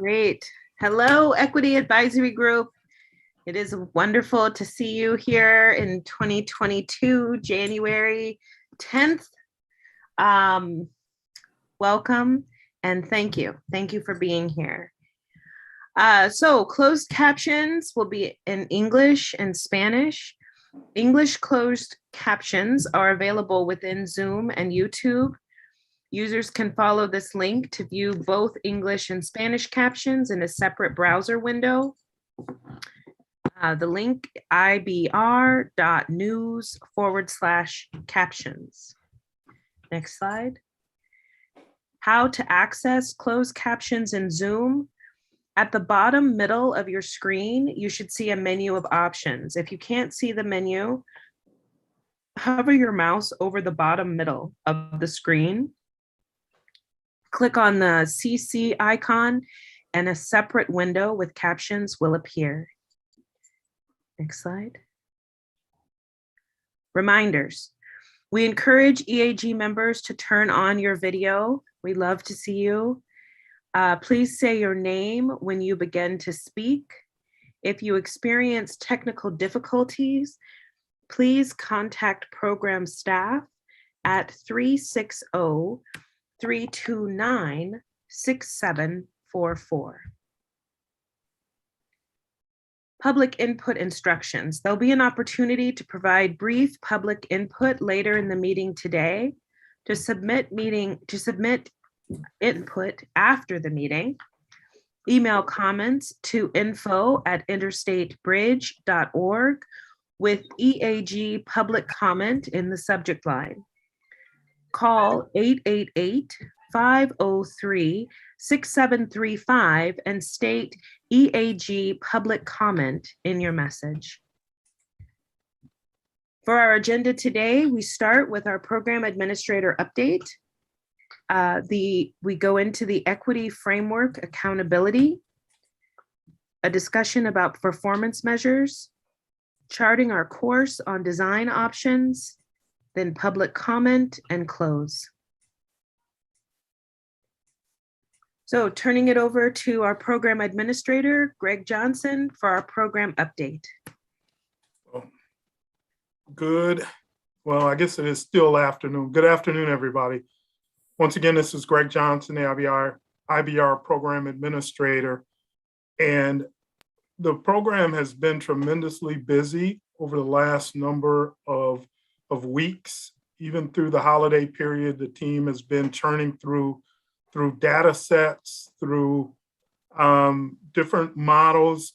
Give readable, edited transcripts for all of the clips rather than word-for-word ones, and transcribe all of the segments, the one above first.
Great. Hello, Equity Advisory Group. It is wonderful to see you here in 2022, January 10th. Welcome and thank you. Thank you for being here. So closed captions will be in English and Spanish. English closed captions are available within Zoom and YouTube. Users can follow this link to view both English and Spanish captions in a separate browser window. The link ibr.news/captions. Next slide. How to access closed captions in Zoom. At the bottom middle of your screen, you should see a menu of options. If you can't see the menu, hover your mouse over the bottom middle of the screen. Click on the CC icon and a separate window with captions will appear. Next slide. Reminders. We encourage EAG members to turn on your video. We love to see you. Please say your name when you begin to speak. If you experience technical difficulties, please contact program staff at 360-329-6744. Public input instructions. There'll be an opportunity to provide brief public input later in the meeting today. To submit input after the meeting, email comments to info@interstatebridge.org with EAG Public Comment in the subject line. Call 888-503-6735 and state EAG Public Comment in your message. For our agenda today, we start with our program administrator update. We go into the equity framework accountability, a discussion about performance measures, charting our course on design options, then public comment and close. So turning it over to our program administrator, Greg Johnson, for our program update. Well, I guess it is still afternoon. Good afternoon, everybody. Once again, this is Greg Johnson, the IBR program administrator. And the program has been tremendously busy over the last number of weeks. Even through the holiday period, the team has been churning through data sets, through different models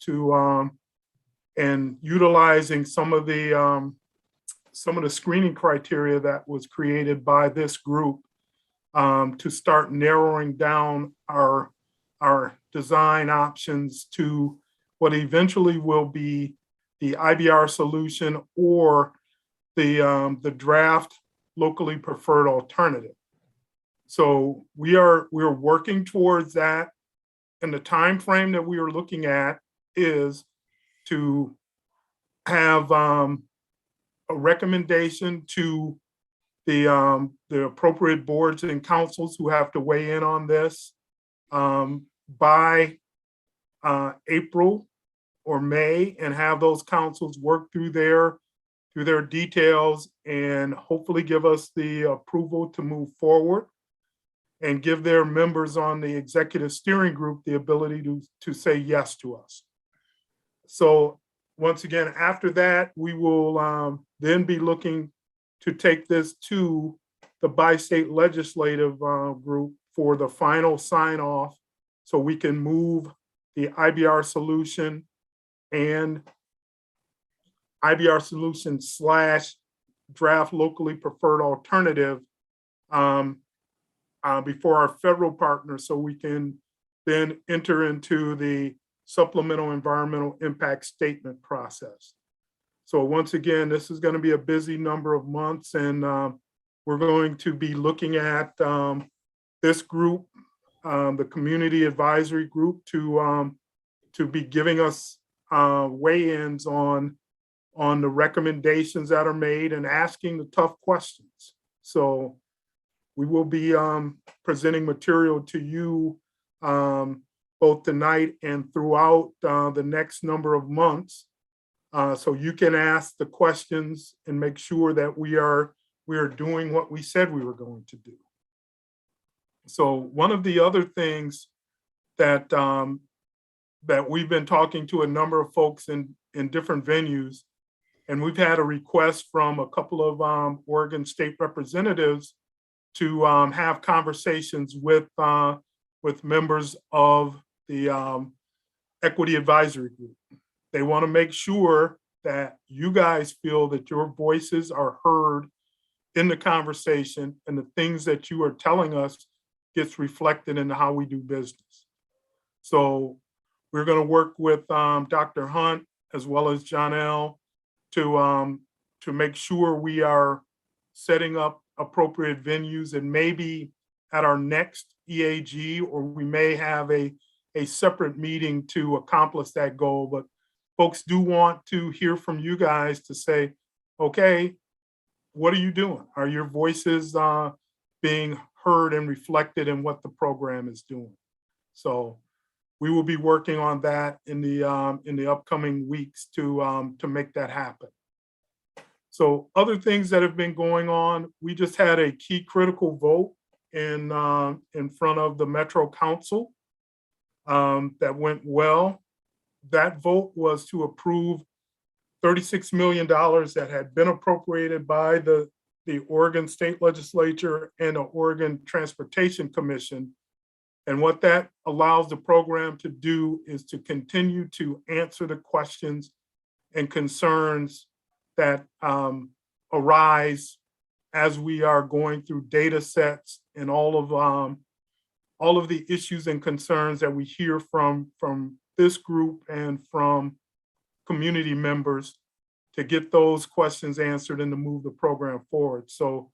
and utilizing some of the screening criteria that was created by this group to start narrowing down our design options to what eventually will be the IBR solution or the draft locally preferred alternative. So we're working towards that, and the time frame that we are looking at is to have a recommendation to the appropriate boards and councils who have to weigh in on this by April or May, and have those councils work through their details and hopefully give us the approval to move forward and give their members on the executive steering group the ability to say yes to us. So once again, after that, we will then be looking to take this to the bi-state legislative group for the final sign off so we can move the IBR solution and IBR solution / draft locally preferred alternative before our federal partners, so we can then enter into the supplemental environmental impact statement process. So once again, this is going to be a busy number of months, and we're going to be looking at this group, the community advisory group, to be giving us weigh-ins on the recommendations that are made and asking the tough questions. So we will be presenting material to you both tonight and throughout the next number of months. So you can ask the questions and make sure that we are doing what we said we were going to do. So one of the other things that that we've been talking to a number of folks in different venues, and we've had a request from a couple of Oregon state representatives to have conversations with members of the Equity Advisory Group. They want to make sure that you guys feel that your voices are heard in the conversation and the things that you are telling us gets reflected in how we do business. So we're going to work with Dr. Hunt as well as John L. to make sure we are setting up appropriate venues, and maybe at our next EAG, or we may have a separate meeting to accomplish that goal. But folks do want to hear from you guys to say, okay, what are you doing? Are your voices being heard and reflected in what the program is doing? So we will be working on that in the upcoming weeks to make that happen. So other things that have been going on, we just had a key critical vote in front of the Metro Council that went well. That vote was to approve $36 million that had been appropriated by the Oregon State Legislature and the Oregon Transportation Commission. And what that allows the program to do is to continue to answer the questions and concerns that arise as we are going through data sets and all of the issues and concerns that we hear from this group and from community members, to get those questions answered and to move the program forward. So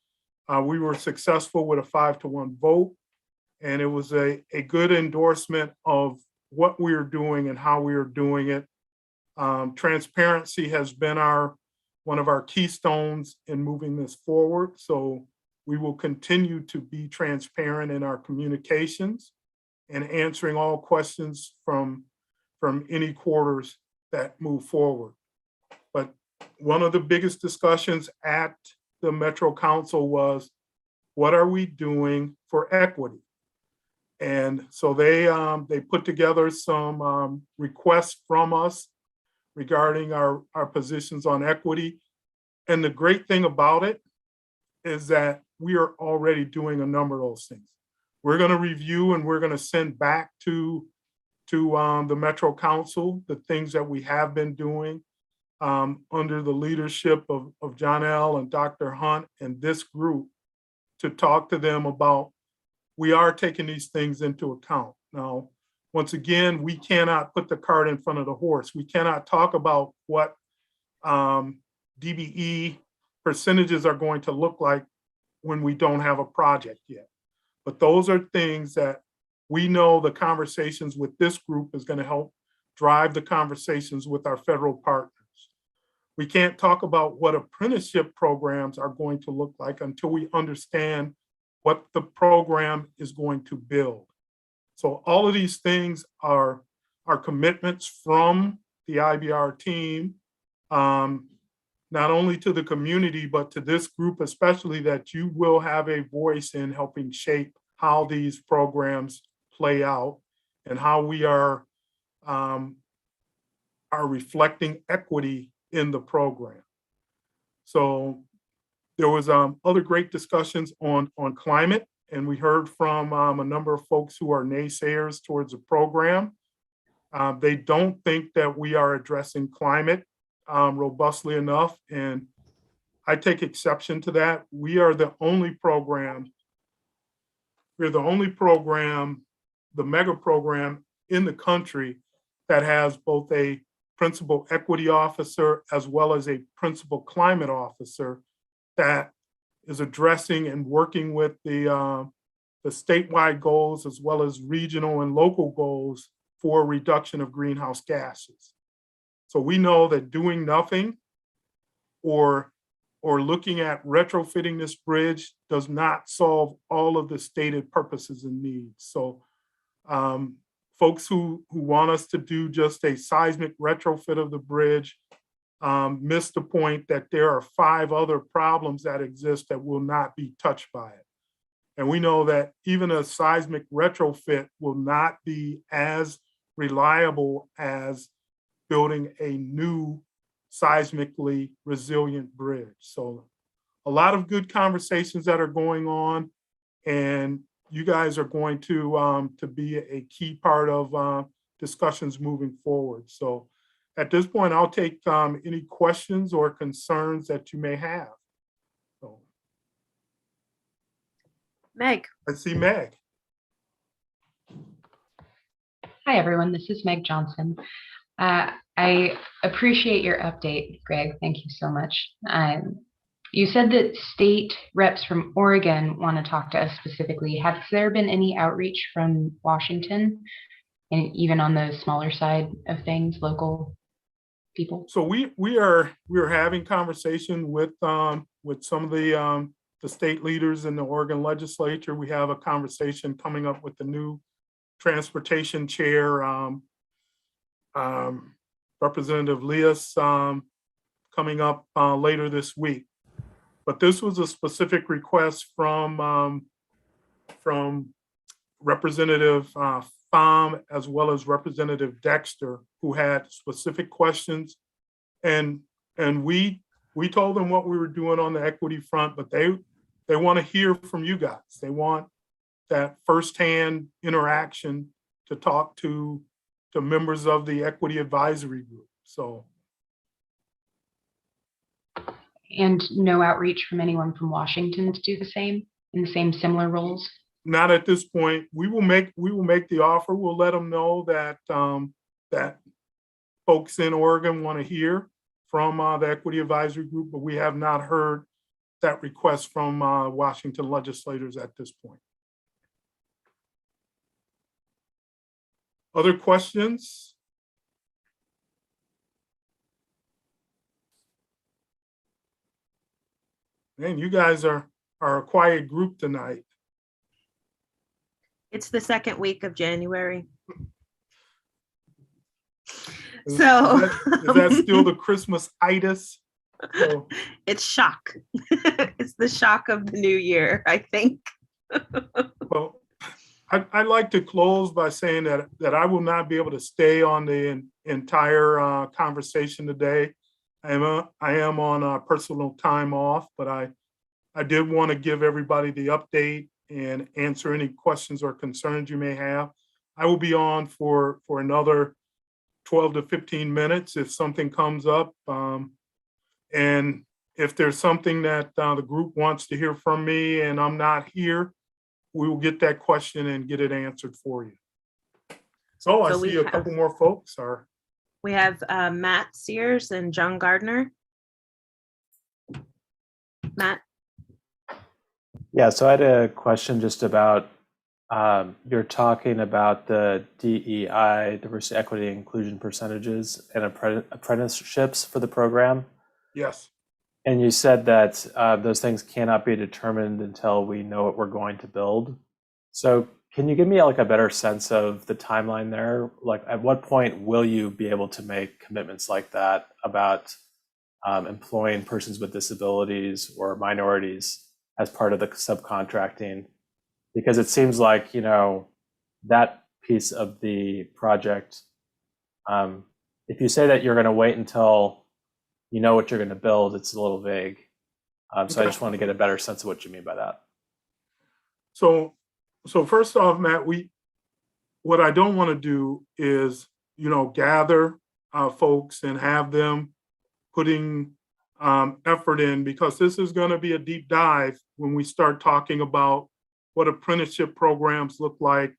we were successful with a 5-to-1 vote, and it was a good endorsement of what we are doing and how we are doing it. Transparency has been one of our keystones in moving this forward. So we will continue to be transparent in our communications and answering all questions from any quarters that move forward. But one of the biggest discussions at the Metro Council was, what are we doing for equity? And so they put together some requests from us regarding our positions on equity. And the great thing about it is that we are already doing a number of those things. We're going to review and we're going to send back to the Metro Council the things that we have been doing under the leadership of John L. and Dr. Hunt and this group, to talk to them about, we are taking these things into account. Now, once again, we cannot put the cart in front of the horse. We cannot talk about what DBE percentages are going to look like when we don't have a project yet. But those are things that we know the conversations with this group is going to help drive the conversations with our federal partners. We can't talk about what apprenticeship programs are going to look like until we understand what the program is going to build. So all of these things are commitments from the IBR team, not only to the community, but to this group especially, that you will have a voice in helping shape how these programs play out and how we are reflecting equity in the program. So there was other great discussions on climate, and we heard from a number of folks who are naysayers towards the program. They don't think that we are addressing climate robustly enough, and I take exception to that. We are the only program, the mega program in the country that has both a principal equity officer as well as a principal climate officer that is addressing and working with the statewide goals as well as regional and local goals for reduction of greenhouse gases. So we know that doing nothing or looking at retrofitting this bridge does not solve all of the stated purposes and needs. So folks who want us to do just a seismic retrofit of the bridge missed the point that there are 5 other problems that exist that will not be touched by it. And we know that even a seismic retrofit will not be as reliable as building a new seismically resilient bridge. So a lot of good conversations that are going on, and you guys are going to be a key part of discussions moving forward. So at this point, I'll take any questions or concerns that you may have. So, Meg. I see Meg. Hi, everyone. This is Meg Johnson. I appreciate your update, Greg. Thank you so much. You said that state reps from Oregon want to talk to us specifically. Has there been any outreach from Washington, and even on the smaller side of things, local people? So we are having conversation with some of the state leaders in the Oregon legislature. We have a conversation coming up with the new transportation chair, Representative Leas, coming up later this week. But this was a specific request from Representative Pham as well as Representative Dexter, who had specific questions. And we told them what we were doing on the equity front, but they want to hear from you guys. They want that firsthand interaction to talk to members of the equity advisory group. So. And no outreach from anyone from Washington to do the same in the same similar roles? Not at this point. We will make the offer. We'll let them know that that folks in Oregon want to hear from the equity advisory group, but we have not heard that request from Washington legislators at this point. Other questions? Man, you guys are a quiet group tonight. It's the second week of January. Is So that still the Christmas-itis? So, it's shock. It's the shock of the new year, I think. well, I'd like to close by saying that I will not be able to stay on the entire conversation today. I am on personal time off, but I did want to give everybody the update and answer any questions or concerns you may have. I will be on for another 12 to 15 minutes if something comes up. And if there's something that the group wants to hear from me and I'm not here, we will get that question and get it answered for you. So I see a couple more folks are. We have Matt Sears and John Gardner. Matt. Yeah, so I had a question just about, you're talking about the DEI, diversity, equity, inclusion percentages and apprenticeships for the program. Yes. And you said that those things cannot be determined until we know what we're going to build. So can you give me like a better sense of the timeline there? Like at what point will you be able to make commitments like that about employing persons with disabilities or minorities as part of the subcontracting? Because it seems like, that piece of the project, if you say that you're going to wait until you know what you're going to build, it's a little vague. So I just want to get a better sense of what you mean by that. So first off, Matt, what I don't want to do is, gather folks and have them putting effort in, because this is going to be a deep dive when we start talking about what apprenticeship programs look like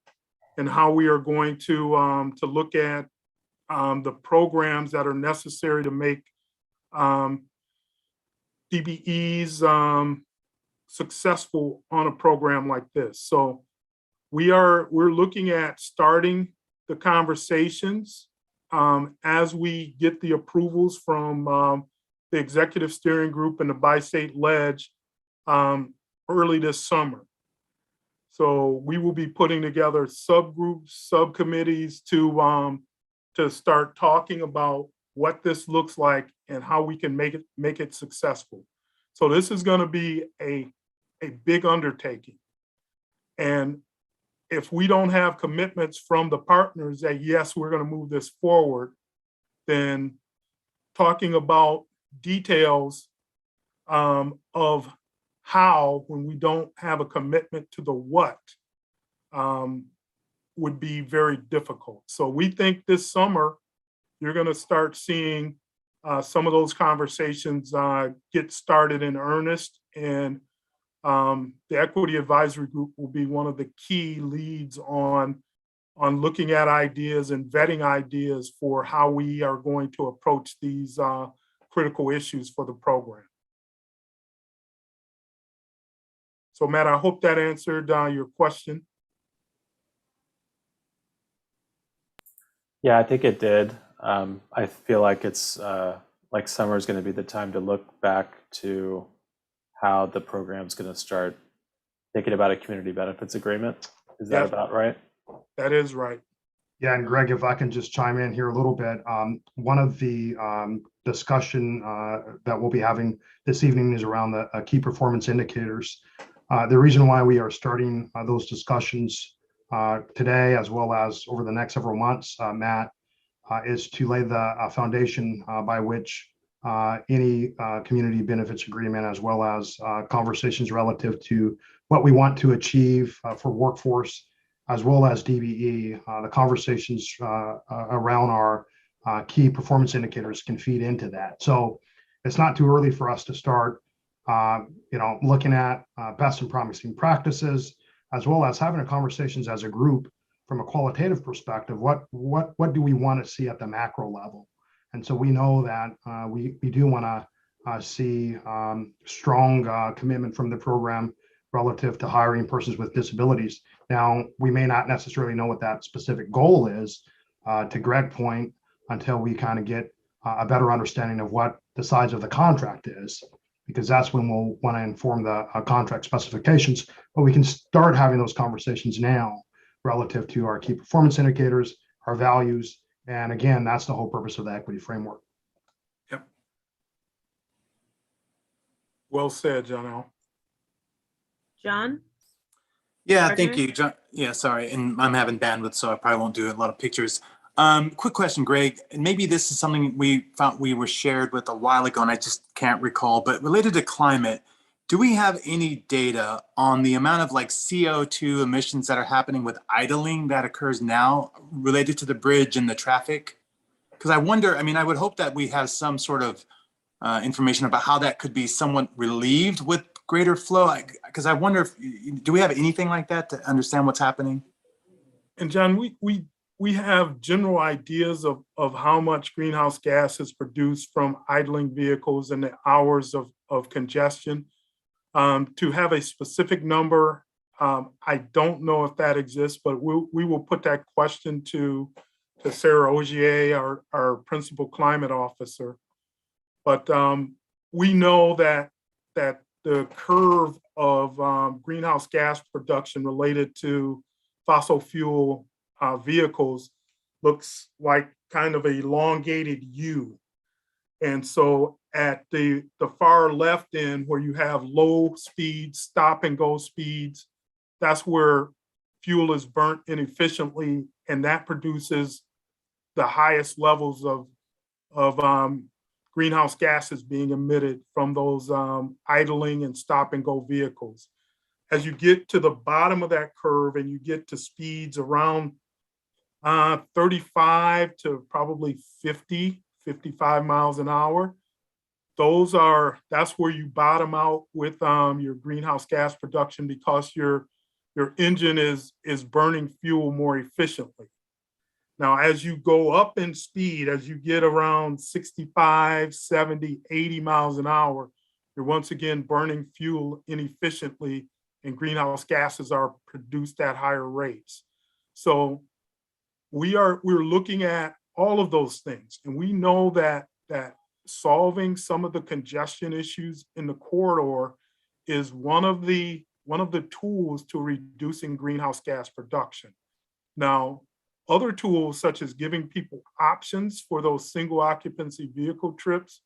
and how we are going to look at the programs that are necessary to make DBEs successful on a program like this. So we're looking at starting the conversations as we get the approvals from the executive steering group and the bi-state ledge early this summer. So we will be putting together subgroups, subcommittees to start talking about what this looks like and how we can make it successful. So this is going to be a big undertaking. And if we don't have commitments from the partners that, yes, we're going to move this forward, then talking about details of how, when we don't have a commitment to the what, would be very difficult. So we think this summer, you're going to start seeing some of those conversations get started in earnest. And the Equity Advisory Group will be one of the key leads on looking at ideas and vetting ideas for how we are going to approach these critical issues for the program. So Matt, I hope that answered your question. Yeah, I think it did. I feel like it's like summer is going to be the time to look back to how the program's going to start thinking about a community benefits agreement. Is that about right? That is right. Yeah, and Greg, if I can just chime in here a little bit, one of the discussion that we'll be having this evening is around the key performance indicators. The reason why we are starting those discussions today, as well as over the next several months, Matt, is to lay the foundation by which any community benefits agreement, as well as conversations relative to what we want to achieve for workforce, as well as DBE, the conversations around our key performance indicators can feed into that. So it's not too early for us to start, looking at best and promising practices, as well as having conversations as a group from a qualitative perspective. What do we want to see at the macro level? And so we know that we do want to see strong commitment from the program relative to hiring persons with disabilities. Now, we may not necessarily know what that specific goal is, to Greg's point, until we kind of get a better understanding of what the size of the contract is, because that's when we'll want to inform the contract specifications. But we can start having those conversations now relative to our key performance indicators, our values, and again, that's the whole purpose of the equity framework. Yep. Well said, John. John? Yeah, Roger? thank you, John. Yeah, sorry, and I'm having bandwidth, so I probably won't do a lot of pictures. Quick question, Greg, and maybe this is something we found we were shared with a while ago, and I just can't recall, but related to climate, do we have any data on the amount of like CO2 emissions that are happening with idling that occurs now related to the bridge and the traffic? Because I wonder, I mean, I would hope that we have some sort of information about how that could be somewhat relieved with greater flow. Because I wonder, do we have anything like that to understand what's happening? And John, we have general ideas of how much greenhouse gas is produced from idling vehicles and the hours of congestion. To have a specific number, I don't know if that exists, but we will put that question to Sarah Ogier, our principal climate officer. But we know that the curve of greenhouse gas production related to fossil fuel vehicles looks like kind of a elongated U. And so at the far left end, where you have low speeds, stop and go speeds, that's where fuel is burnt inefficiently, and that produces the highest levels of greenhouse gases being emitted from those idling and stop and go vehicles. As you get to the bottom of that curve and you get to speeds around 35 to probably 55 miles an hour, that's where you bottom out with your greenhouse gas production, because your engine is burning fuel more efficiently. Now, as you go up in speed, as you get around 65, 70, 80 miles an hour, you're once again burning fuel inefficiently, and greenhouse gases are produced at higher rates. So we're looking at all of those things, and we know that solving some of the congestion issues in the corridor is one of the tools to reducing greenhouse gas production. Now, other tools such as giving people options for those single occupancy vehicle trips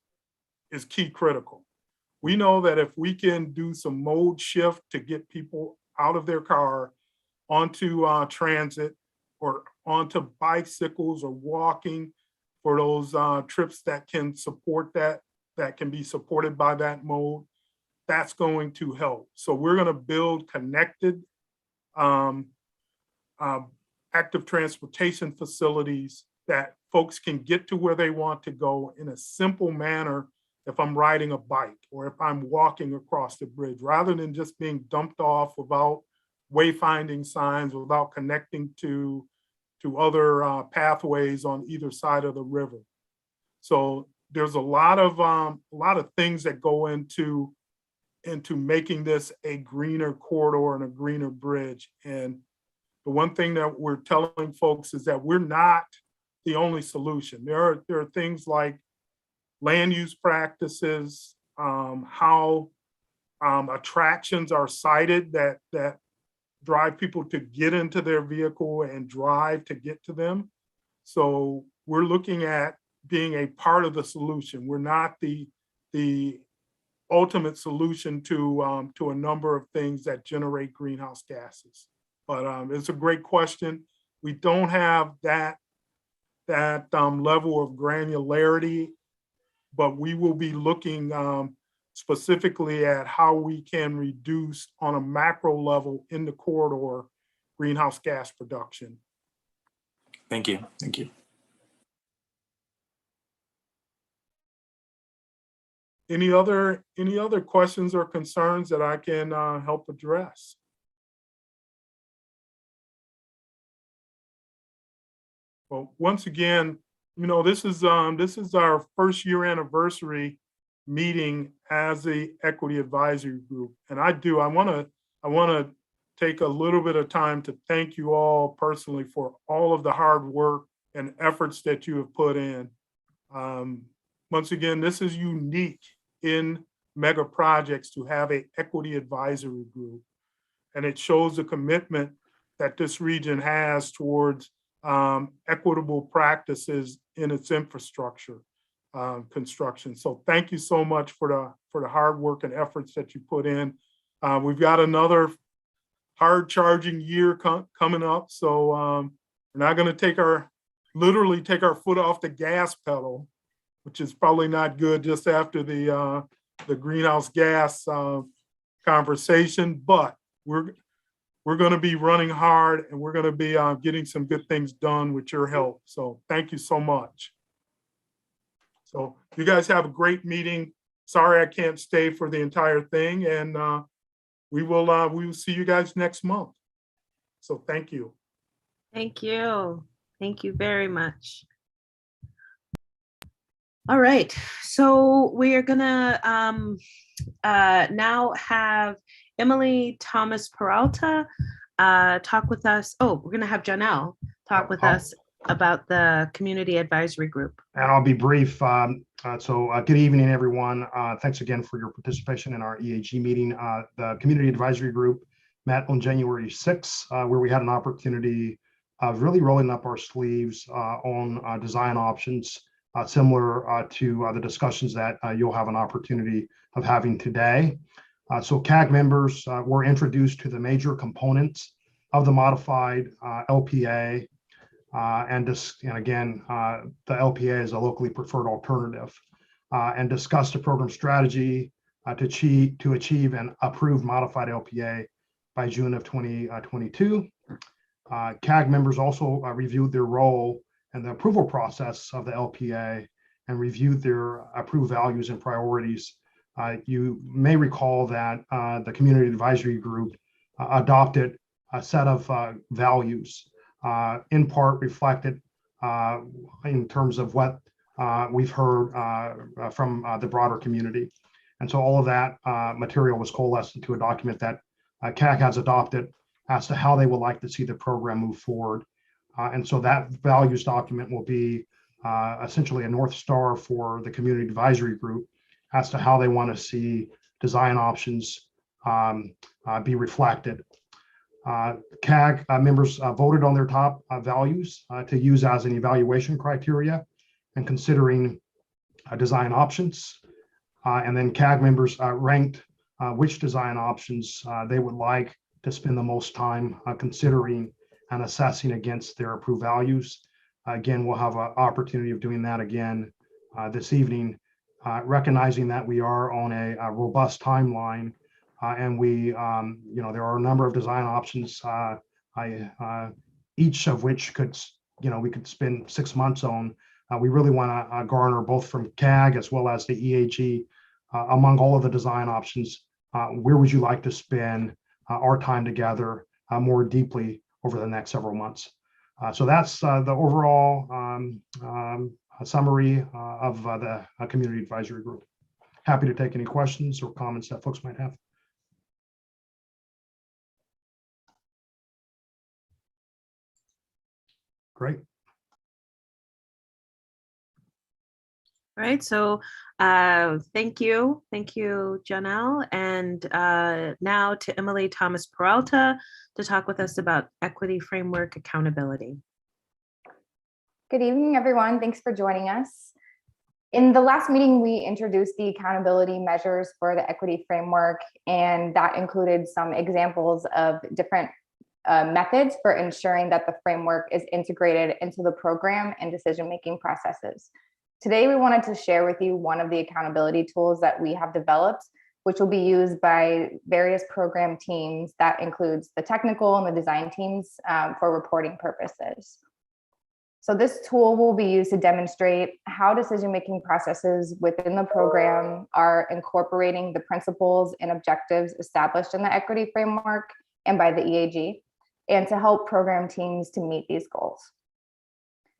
is key critical. We know that if we can do some mode shift to get people out of their car onto transit or onto bicycles or walking for those trips that can support that can be supported by that mode, that's going to help. So we're going to build connected active transportation facilities that folks can get to where they want to go in a simple manner if I'm riding a bike or if I'm walking across the bridge, rather than just being dumped off without wayfinding signs, without connecting to other pathways on either side of the river. So there's a lot of things that go into making this a greener corridor and a greener bridge. And the one thing that we're telling folks is that we're not the only solution. There are things like land use practices, how attractions are cited that drive people to get into their vehicle and drive to get to them. So we're looking at being a part of the solution. We're not the ultimate solution to a number of things that generate greenhouse gases. But it's a great question. We don't have that level of granularity, but we will be looking specifically at how we can reduce on a macro level in the corridor greenhouse gas production. Thank you. Thank you. Any other questions or concerns that I can help address? Well, once again, this is our first year anniversary meeting as the Equity Advisory Group, and I want to take a little bit of time to thank you all personally for all of the hard work and efforts that you have put in. Once again, this is unique in mega projects to have an Equity Advisory Group, and it shows the commitment that this region has towards equitable practices in its infrastructure construction. So thank you so much for the hard work and efforts that you put in. We've got another hard charging year coming up, so we're not going to literally take our foot off the gas pedal, which is probably not good just after the greenhouse gas conversation, but we're going to be running hard, and we're going to be getting some good things done with your help. So thank you so much. So you guys have a great meeting. Sorry I can't stay for the entire thing, and we will see you guys next month. So thank you. Thank you. Thank you very much. All right, so we are gonna now have Emily Thomas Peralta talk with us. Oh, we're gonna have Janelle talk with us about the Community Advisory Group. And I'll be brief. Good evening, everyone. Thanks again for your participation in our EAG meeting. The Community Advisory Group met on January 6th, where we had an opportunity of really rolling up our sleeves on design options, similar to the discussions that you'll have an opportunity of having today. So CAG members were introduced to the major components of the modified LPA, and again, the LPA is a locally preferred alternative, and discussed a program strategy to achieve an approved modified LPA by June of 2022. CAG members also reviewed their role in the approval process of the LPA and reviewed their approved values and priorities. You may recall that the Community Advisory Group adopted a set of values, in part reflected in terms of what we've heard from the broader community. And so all of that material was coalesced into a document that CAG has adopted as to how they would like to see the program move forward. And so that values document will be essentially a North Star for the Community Advisory Group as to how they want to see design options be reflected. CAG members voted on their top values to use as an evaluation criteria and considering design options. And then CAG members ranked which design options they would like to spend the most time considering and assessing against their approved values. Again, we'll have an opportunity of doing that again this evening, recognizing that we are on a robust timeline and we, there are a number of design options, each of which could, we could spend 6 months on. We really want to garner both from CAG as well as the EAG among all of the design options. Where would you like to spend our time together more deeply over the next several months? So that's the overall summary of the Community Advisory Group. Happy to take any questions or comments that folks might have. Great. All right, so thank you, Janelle. And now to Emily Thomas Peralta to talk with us about equity framework accountability. Good evening, everyone. Thanks for joining us. In the last meeting, we introduced the accountability measures for the equity framework, and that included some examples of different methods for ensuring that the framework is integrated into the program and decision-making processes. Today, we wanted to share with you one of the accountability tools that we have developed, which will be used by various program teams. That includes the technical and the design teams for reporting purposes. So this tool will be used to demonstrate how decision-making processes within the program are incorporating the principles and objectives established in the equity framework and by the EAG, and to help program teams to meet these goals.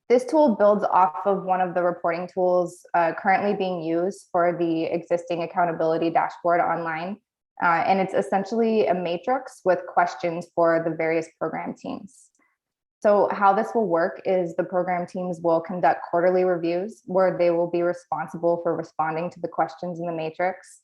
This tool builds off of one of the reporting tools currently being used for the existing accountability dashboard online. And it's essentially a matrix with questions for the various program teams. So how this will work is the program teams will conduct quarterly reviews where they will be responsible for responding to the questions in the matrix.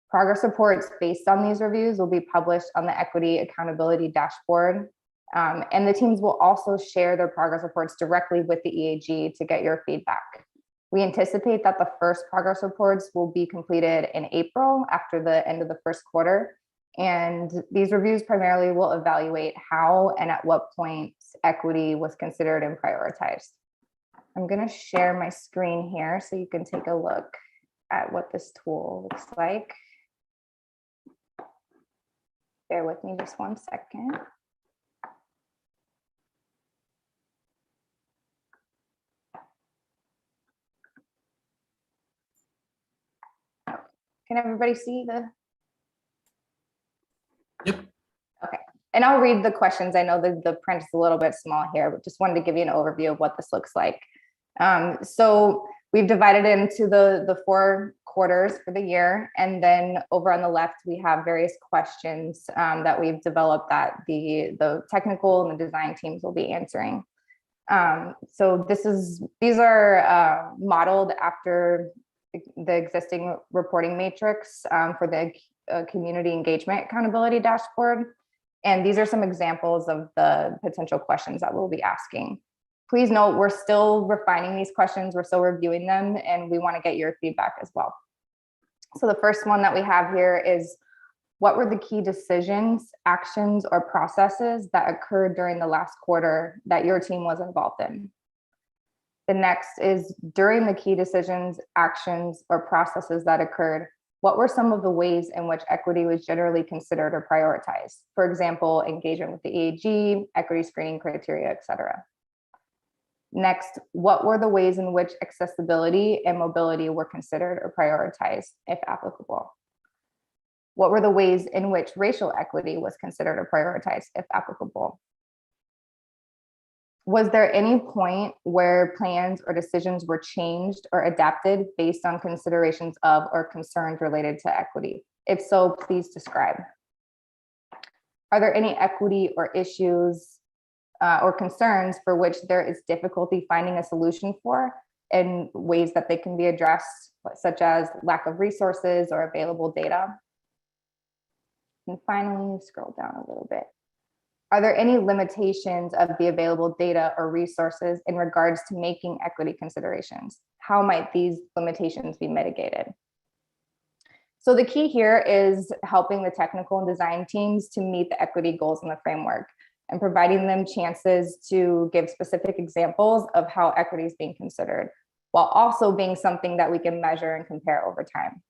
Progress reports based on these reviews will be published on the equity accountability dashboard. And the teams will also share their progress reports directly with the EAG to get your feedback. We anticipate that the first progress reports will be completed in April after the end of the first quarter. And these reviews primarily will evaluate how and at what point equity was considered and prioritized. I'm going to share my screen here so you can take a look at what this tool looks like. Bear with me just 1 second. Can everybody see the? Yep. Okay, and I'll read the questions. I know that the print is a little bit small here, but just wanted to give you an overview of what this looks like. So we've divided it into the 4 quarters for the year. And then over on the left, we have various questions that we've developed that the technical and the design teams will be answering. So these are modeled after the existing reporting matrix for the community engagement accountability dashboard. And these are some examples of the potential questions that we'll be asking. Please note, we're still refining these questions. We're still reviewing them, and we want to get your feedback as well. So the first one that we have here is, what were the key decisions, actions, or processes that occurred during the last quarter that your team was involved in? The next is, during the key decisions, actions, or processes that occurred, what were some of the ways in which equity was generally considered or prioritized? For example, engagement with the EAG, equity screening criteria, etc. Next, what were the ways in which accessibility and mobility were considered or prioritized, if applicable? What were the ways in which racial equity was considered or prioritized, if applicable? Was there any point where plans or decisions were changed or adapted based on considerations of or concerns related to equity? If so, please describe. Are there any equity or issues or concerns for which there is difficulty finding a solution for, and ways that they can be addressed, such as lack of resources or available data? And finally, scroll down a little bit. Are there any limitations of the available data or resources in regards to making equity considerations? How might these limitations be mitigated? So the key here is helping the technical and design teams to meet the equity goals in the framework and providing them chances to give specific examples of how equity is being considered, while also being something that we can measure and compare over time.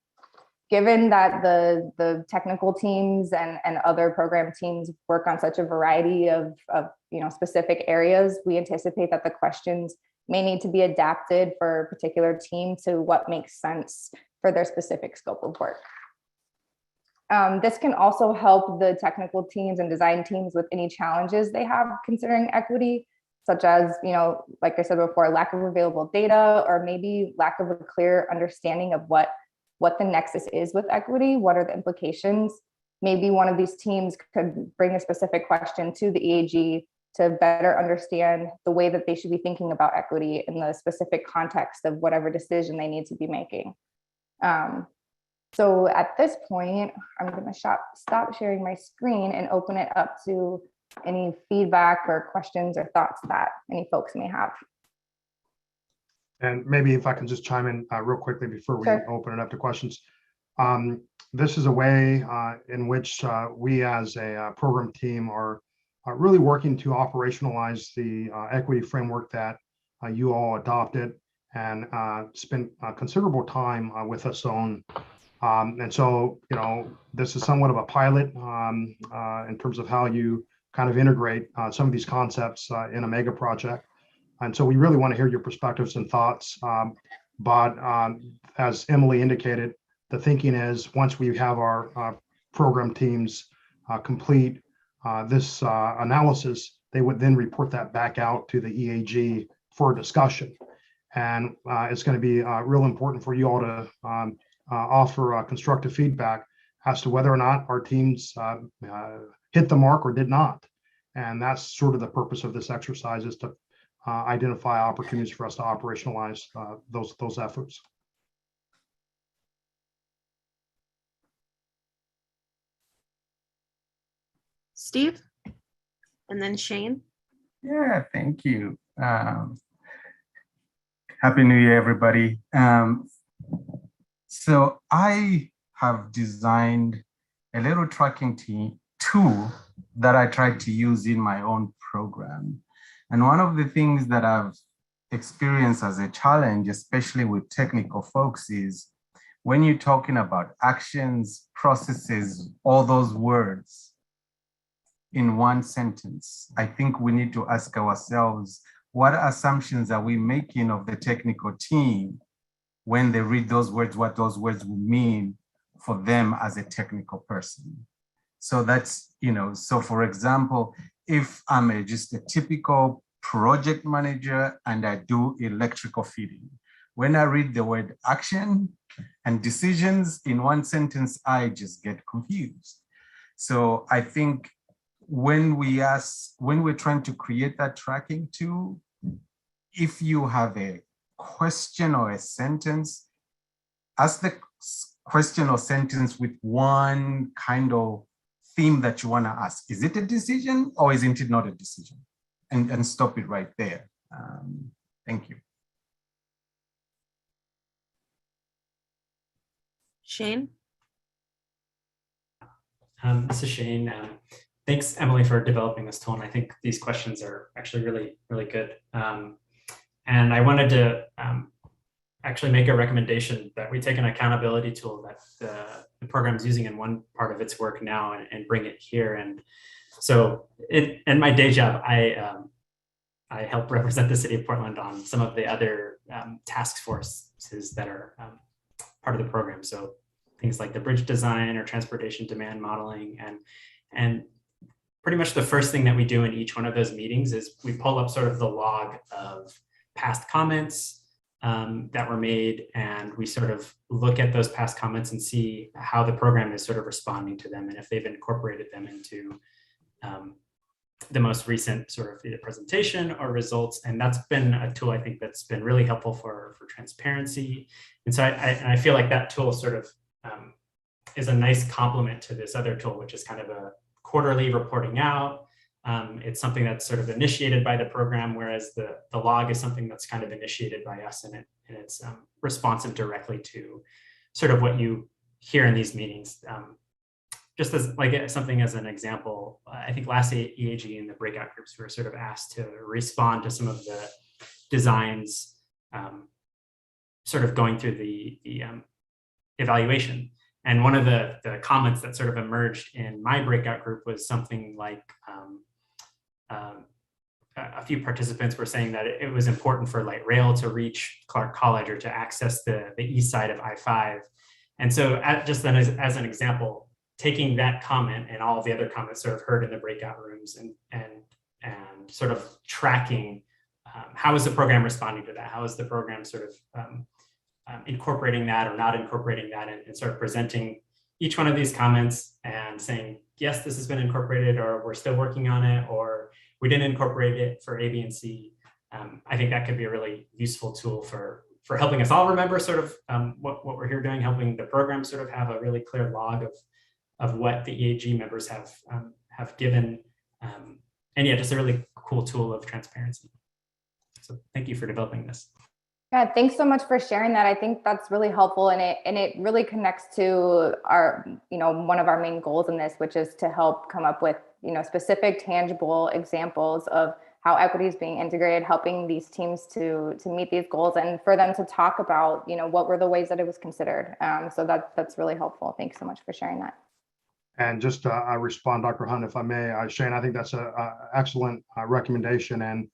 Given that the technical teams and other program teams work on such a variety of specific areas, we anticipate that the questions may need to be adapted for a particular team to what makes sense for their specific scope of work. This can also help the technical teams and design teams with any challenges they have considering equity, such as, like I said before, lack of available data, or maybe lack of a clear understanding of what the nexus is with equity. What are the implications? Maybe one of these teams could bring a specific question to the EAG to better understand the way that they should be thinking about equity in the specific context of whatever decision they need to be making. So at this point, I'm going to stop sharing my screen and open it up to any feedback or questions or thoughts that any folks may have. And maybe if I can just chime in real quickly before we open it up to questions. This is a way in which we as a program team are really working to operationalize the equity framework that you all adopted and spent considerable time with us on. And so, this is somewhat of a pilot in terms of how you kind of integrate some of these concepts in a mega project. And so we really want to hear your perspectives and thoughts. But as Emily indicated, the thinking is once we have our program teams complete this analysis, they would then report that back out to the EAG for discussion. And it's going to be real important for you all to offer constructive feedback as to whether or not our teams hit the mark or did not. And that's sort of the purpose of this exercise, is to identify opportunities for us to operationalize those efforts. Steve, and then Shane. Yeah, thank you. Happy New Year, everybody. So I have designed a little tracking tool that I tried to use in my own program. And one of the things that I've experienced as a challenge, especially with technical folks, is when you're talking about actions, processes, all those words in one sentence, I think we need to ask ourselves, what assumptions are we making of the technical team when they read those words, what those words will mean for them as a technical person? So that's, so for example, if I'm just a typical project manager and I do electrical fitting, when I read the word action and decisions in one sentence, I just get confused. So I think when we're trying to create that tracking tool, if you have a question or a sentence, ask the question or sentence with one kind of theme that you want to ask. Is it a decision or isn't it not a decision? And stop it right there. Thank you. Shane? This is Shane. Thanks, Emily, for developing this tool. And I think these questions are actually really, really good. And I wanted to actually make a recommendation that we take an accountability tool that the program is using in one part of its work now and bring it here. And so in my day job, I help represent the city of Portland on some of the other task forces that are part of the program. So things like the bridge design or transportation demand modeling. And pretty much the first thing that we do in each one of those meetings is we pull up sort of the log of past comments that were made, and we sort of look at those past comments and see how the program is sort of responding to them and if they've incorporated them into the most recent sort of either presentation or results. And that's been a tool I think that's been really helpful for transparency. And so I feel like that tool sort of is a nice complement to this other tool, which is kind of a quarterly reporting out. It's something that's sort of initiated by the program, whereas the log is something that's kind of initiated by us, and it's responsive directly to sort of what you hear in these meetings. Just as like something as an example, I think last EAG in the breakout groups, we were sort of asked to respond to some of the designs sort of going through the evaluation. And one of the comments that sort of emerged in my breakout group was something like a few participants were saying that it was important for light rail to reach Clark College or to access the east side of I-5. And so just then as an example, taking that comment and all of the other comments sort of heard in the breakout rooms and sort of tracking how is the program responding to that? How is the program sort of incorporating that or not incorporating that, and sort of presenting each one of these comments and saying, yes, this has been incorporated, or we're still working on it, or we didn't incorporate it for A, B, and C. I think that could be a really useful tool for helping us all remember sort of what we're here doing, helping the program sort of have a really clear log of what the EAG members have given. And yeah, just a really cool tool of transparency. So thank you for developing this. Yeah, thanks so much for sharing that. I think that's really helpful, and it really connects to our, one of our main goals in this, which is to help come up with, specific, tangible examples of how equity is being integrated, helping these teams to meet these goals, and for them to talk about, what were the ways that it was considered. So that's really helpful. Thanks so much for sharing that. And just I respond, Dr. Hunt, if I may, Shane, I think that's an excellent recommendation. And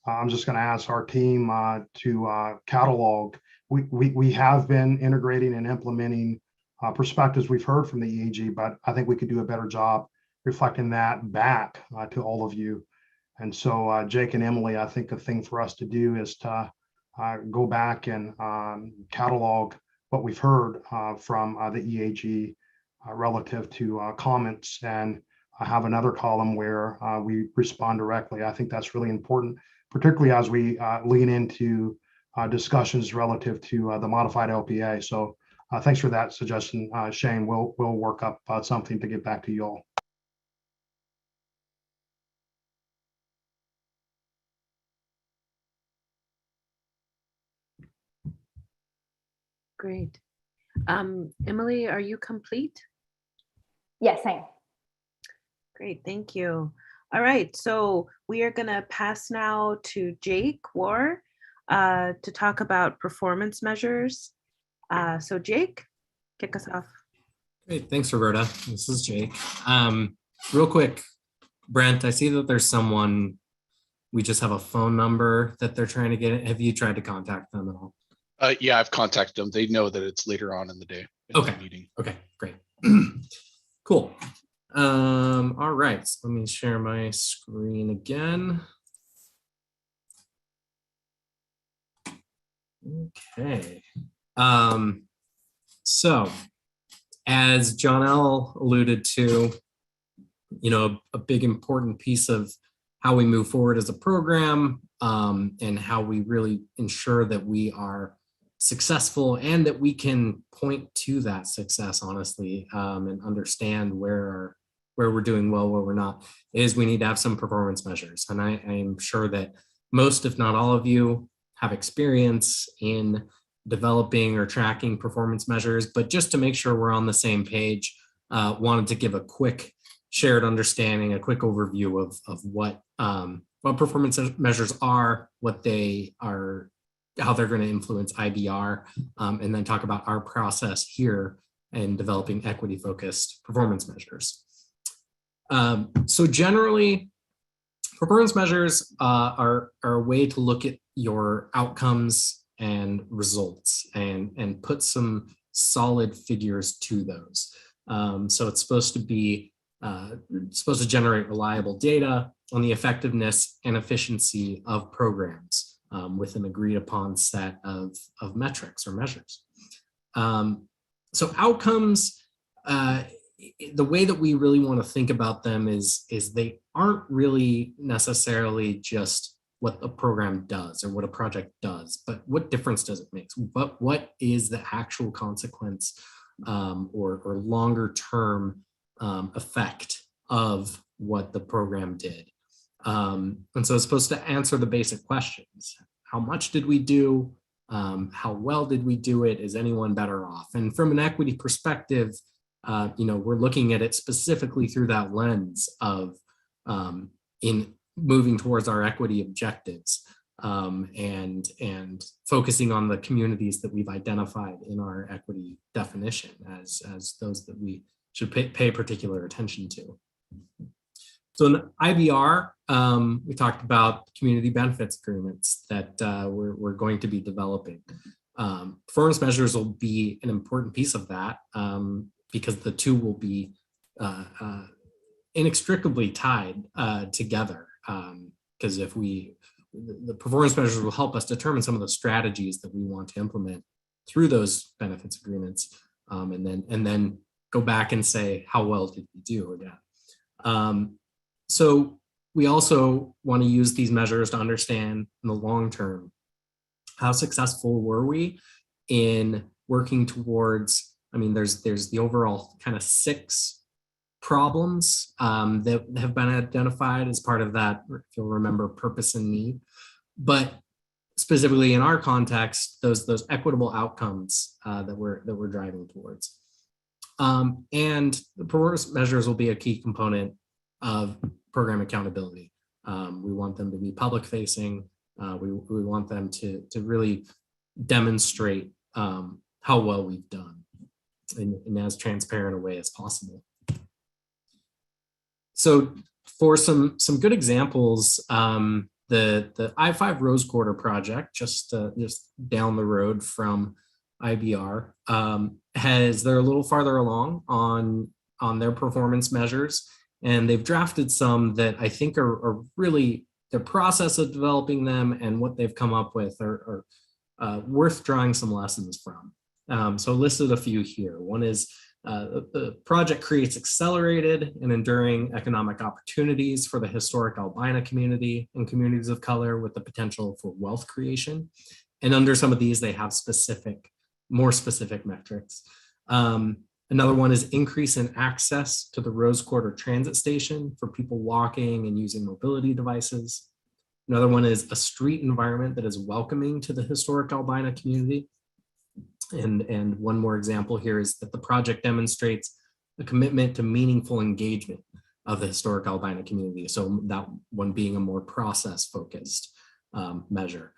I'm just going to ask our team to catalog. We have been integrating and implementing perspectives we've heard from the EAG, but I think we could do a better job reflecting that back to all of you. And so Jake and Emily, I think the thing for us to do is to go back and catalog what we've heard from the EAG relative to comments, and have another column where we respond directly. I think that's really important, particularly as we lean into discussions relative to the modified LPA. So thanks for that suggestion, Shane. We'll work up something to get back to you all. Great. Emily, are you complete? Yes, I am. Great, thank you. All right, so we are going to pass now to Jake War to talk about performance measures. So Jake, kick us off. Great, thanks, Roberta. This is Jake. Real quick, Brent, I see that there's someone, we just have a phone number that they're trying to get. Have you tried to contact them at all? Yeah, I've contacted them. They know that it's later on in the day. Okay. The meeting. Okay, great. Cool. All right, so let me share my screen again. Okay. So as John L. alluded to, a big important piece of how we move forward as a program, and how we really ensure that we are successful and that we can point to that success honestly, and understand where we're doing well, where we're not, is we need to have some performance measures. And I am sure that most, if not all of you, have experience in developing or tracking performance measures, but just to make sure we're on the same page, wanted to give a quick shared understanding, a quick overview of what performance measures are, what they are, how they're going to influence IBR, and then talk about our process here in developing equity-focused performance measures. So generally, performance measures are a way to look at your outcomes and results and put some solid figures to those. So it's supposed to generate reliable data on the effectiveness and efficiency of programs with an agreed upon set of metrics or measures. So outcomes, the way that we really want to think about them is they aren't really necessarily just what a program does or what a project does, but what difference does it make? What is the actual consequence or longer term effect of what the program did. And so it's supposed to answer the basic questions. How much did we do? How well did we do it? Is anyone better off? And from an equity perspective, we're looking at it specifically through that lens of in moving towards our equity objectives, and focusing on the communities that we've identified in our equity definition as those that we should pay particular attention to. So in IBR, we talked about community benefits agreements that we're going to be developing. Performance measures will be an important piece of that, because the two will be inextricably tied together. Because the performance measures will help us determine some of the strategies that we want to implement through those benefits agreements, and then go back and say, how well did we do again? So we also want to use these measures to understand in the long term, how successful were we in working towards, there's the overall kind of 6 problems that have been identified as part of that, if you'll remember, purpose and need. But specifically in our context, those equitable outcomes that we're driving towards. And the performance measures will be a key component of program accountability. We want them to be public facing. We want them to really demonstrate how well we've done in as transparent a way as possible. So for some good examples, the I-5 Rose Quarter project, just down the road from IBR, they're a little farther along on their performance measures, and they've drafted some that I think are really, the process of developing them and what they've come up with are worth drawing some lessons from. So I listed a few here. One is the project creates accelerated and enduring economic opportunities for the historic albino community and communities of color with the potential for wealth creation. And under some of these, they have more specific metrics. Another one is increase in access to the Rose Quarter transit station for people walking and using mobility devices. Another one is a street environment that is welcoming to the historic albino community. And one more example here is that the project demonstrates a commitment to meaningful engagement of the historic albino community. So that one being a more process-focused measure.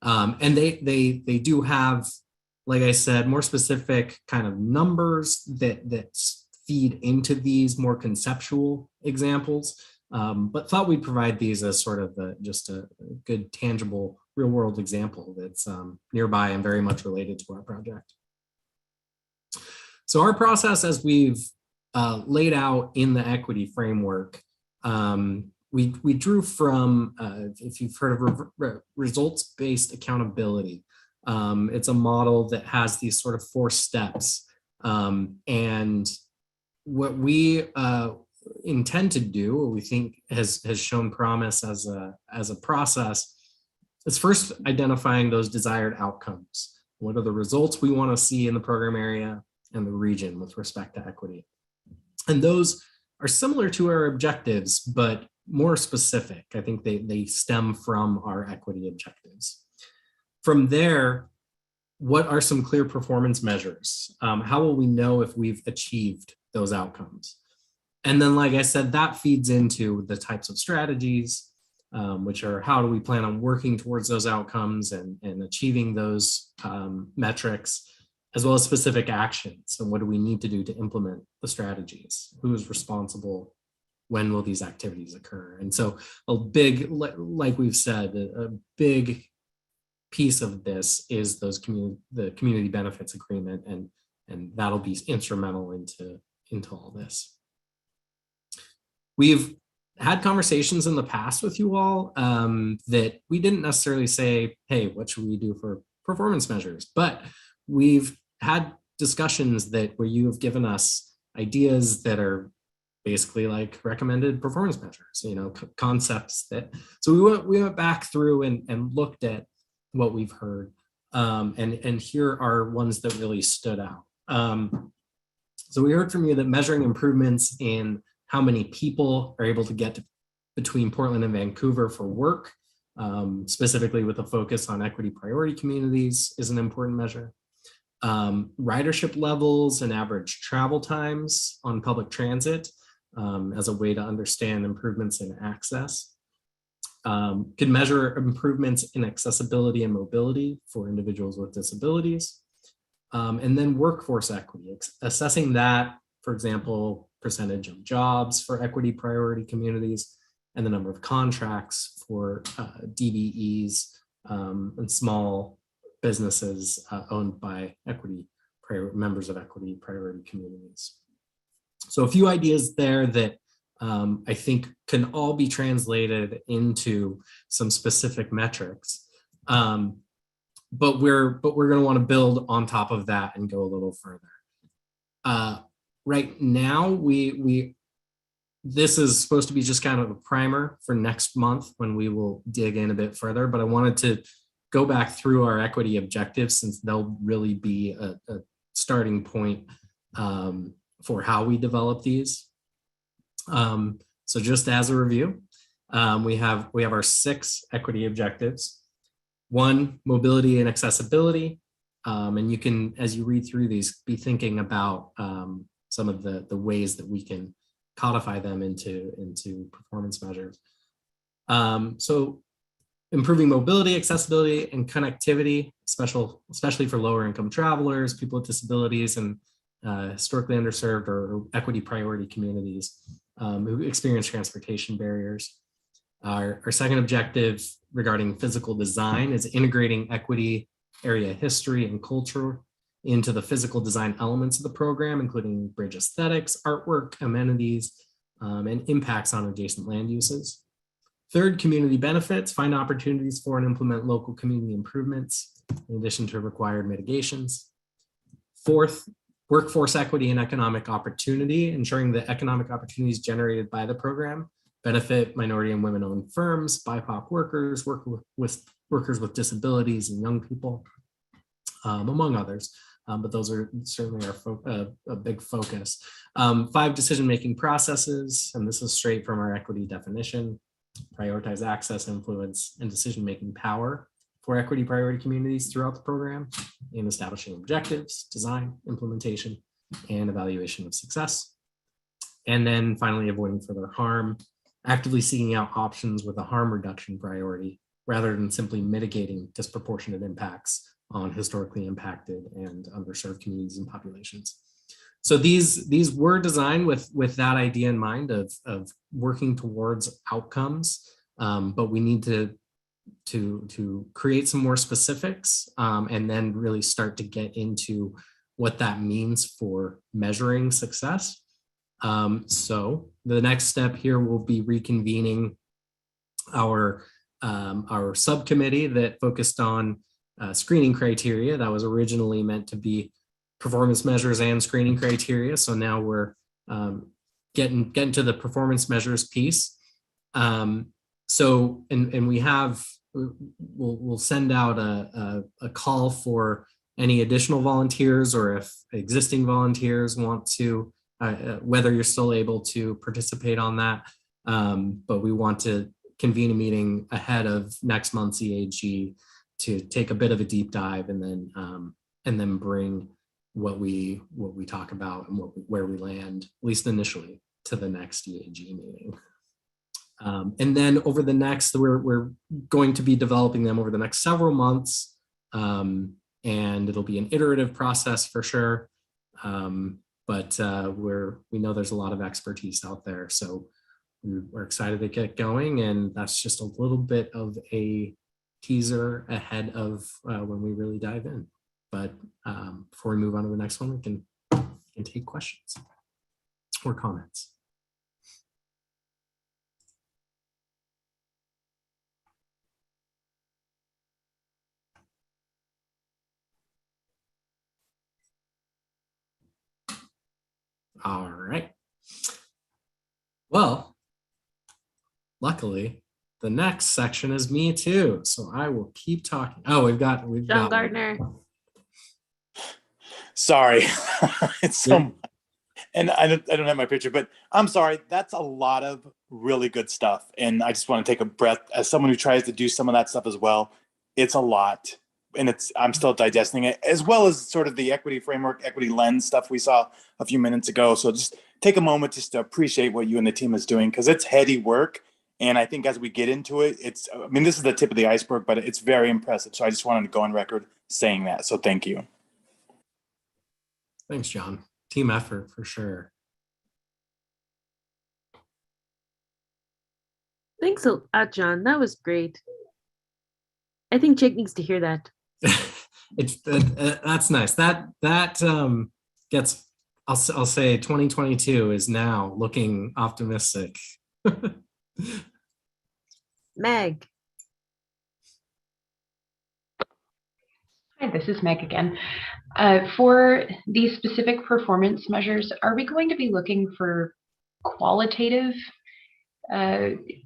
And they do have, like I said, more specific kind of numbers that feed into these more conceptual examples, but thought we'd provide these as sort of just a good, tangible, real-world example that's nearby and very much related to our project. So our process, as we've laid out in the equity framework, we drew from, if you've heard of results-based accountability. It's a model that has these sort of 4 steps. And what we intend to do, what we think has shown promise as a process, is first identifying those desired outcomes. What are the results we want to see in the program area and the region with respect to equity? And those are similar to our objectives, but more specific. I think they stem from our equity objectives. From there, what are some clear performance measures? How will we know if we've achieved those outcomes? And then, like I said, that feeds into the types of strategies, which are how do we plan on working towards those outcomes and achieving those metrics, as well as specific actions. And what do we need to do to implement the strategies? Who is responsible? When will these activities occur? And so a big, like we've said, a big piece of this is the community benefits agreement, and that'll be instrumental into all this. We've had conversations in the past with you all that we didn't necessarily say, hey, what should we do for performance measures? But we've had discussions where you have given us ideas that are basically like recommended performance measures, concepts that, so we went back through and looked at what we've heard, and here are ones that really stood out. So we heard from you that measuring improvements in how many people are able to get between Portland and Vancouver for work, specifically with a focus on equity priority communities, is an important measure. Ridership levels and average travel times on public transit as a way to understand improvements in access. Could measure improvements in accessibility and mobility for individuals with disabilities. And then workforce equity, assessing that, for example, percentage of jobs for equity priority communities and the number of contracts for DVEs and small businesses owned by members of equity priority communities. So a few ideas there that I think can all be translated into some specific metrics. But we're going to want to build on top of that and go a little further. Right now, this is supposed to be just kind of a primer for next month when we will dig in a bit further, but I wanted to go back through our equity objectives since they'll really be a starting point for how we develop these. So just as a review, we have our 6 equity objectives. 1, mobility and accessibility. And you can, as you read through these, be thinking about some of the ways that we can codify them into performance measures. So improving mobility, accessibility, and connectivity, especially for lower income travelers, people with disabilities, and historically underserved or equity priority communities who experience transportation barriers. Our second objective regarding physical design is integrating equity, area history, and culture into the physical design elements of the program, including bridge aesthetics, artwork, amenities, and impacts on adjacent land uses. Third, community benefits, find opportunities for and implement local community improvements in addition to required mitigations. Fourth, workforce equity and economic opportunity, ensuring that economic opportunities generated by the program benefit minority and women-owned firms, BIPOC workers, workers with disabilities, and young people, among others. But those are certainly a big focus. 5, decision-making processes, and this is straight from our equity definition. Prioritize access, influence, and decision-making power for equity priority communities throughout the program in establishing objectives, design, implementation, and evaluation of success. And then finally, avoiding further harm, actively seeking out options with a harm reduction priority rather than simply mitigating disproportionate impacts on historically impacted and underserved communities and populations. So these were designed with that idea in mind of working towards outcomes, but we need to create some more specifics and then really start to get into what that means for measuring success. So the next step here will be reconvening our subcommittee that focused on screening criteria. That was originally meant to be performance measures and screening criteria. So now we're getting to the performance measures piece. So we'll send out a call for any additional volunteers, or if existing volunteers want to, whether you're still able to participate on that. But we want to convene a meeting ahead of next month's EAG to take a bit of a deep dive and then bring what we talk about and where we land, at least initially, to the next EAG meeting. And then over the next, we're going to be developing them over the next several months, and it'll be an iterative process for sure. But we know there's a lot of expertise out there, so we're excited to get going, and that's just a little bit of a teaser ahead of when we really dive in. But before we move on to the next one, we can take questions or comments. All right. Well, luckily, the next section is me too, so I will keep talking. Oh, we've got John Gardner. Sorry. It's so And I don't have my picture, but I'm sorry, that's a lot of really good stuff. And I just want to take a breath as someone who tries to do some of that stuff as well. It's a lot. And I'm still digesting it, as well as sort of the equity framework, equity lens stuff we saw a few minutes ago. So just take a moment just to appreciate what you and the team is doing, because it's heady work. And I think as we get into it, I mean, this is the tip of the iceberg, but it's very impressive. So I just wanted to go on record saying that. So thank you. Thanks, John. Team effort for sure. Thanks a lot, John. That was great. I think Jake needs to hear that. That's nice. That gets. I'll say 2022 is now looking optimistic. Meg. Hi, this is Meg again. For these specific performance measures, are we going to be looking for qualitative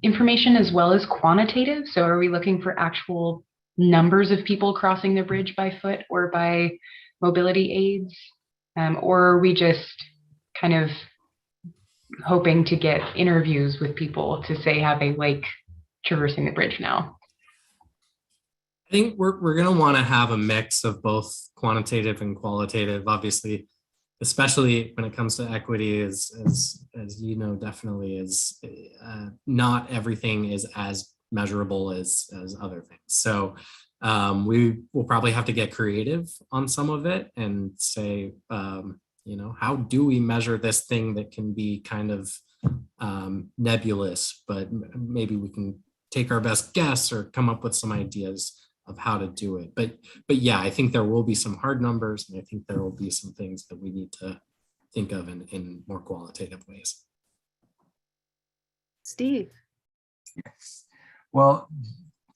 information as well as quantitative? So are we looking for actual numbers of people crossing the bridge by foot or by mobility aids? Or are we just kind of hoping to get interviews with people to say how they like traversing the bridge now? I think we're going to want to have a mix of both quantitative and qualitative, obviously, especially when it comes to equity, as you know, definitely is not everything is as measurable as other things. So we will probably have to get creative on some of it and say, you know, how do we measure this thing that can be kind of nebulous, but maybe we can take our best guess or come up with some ideas of how to do it. But yeah, I think there will be some hard numbers, and I think there will be some things that we need to think of in more qualitative ways. Steve. Yes. Well,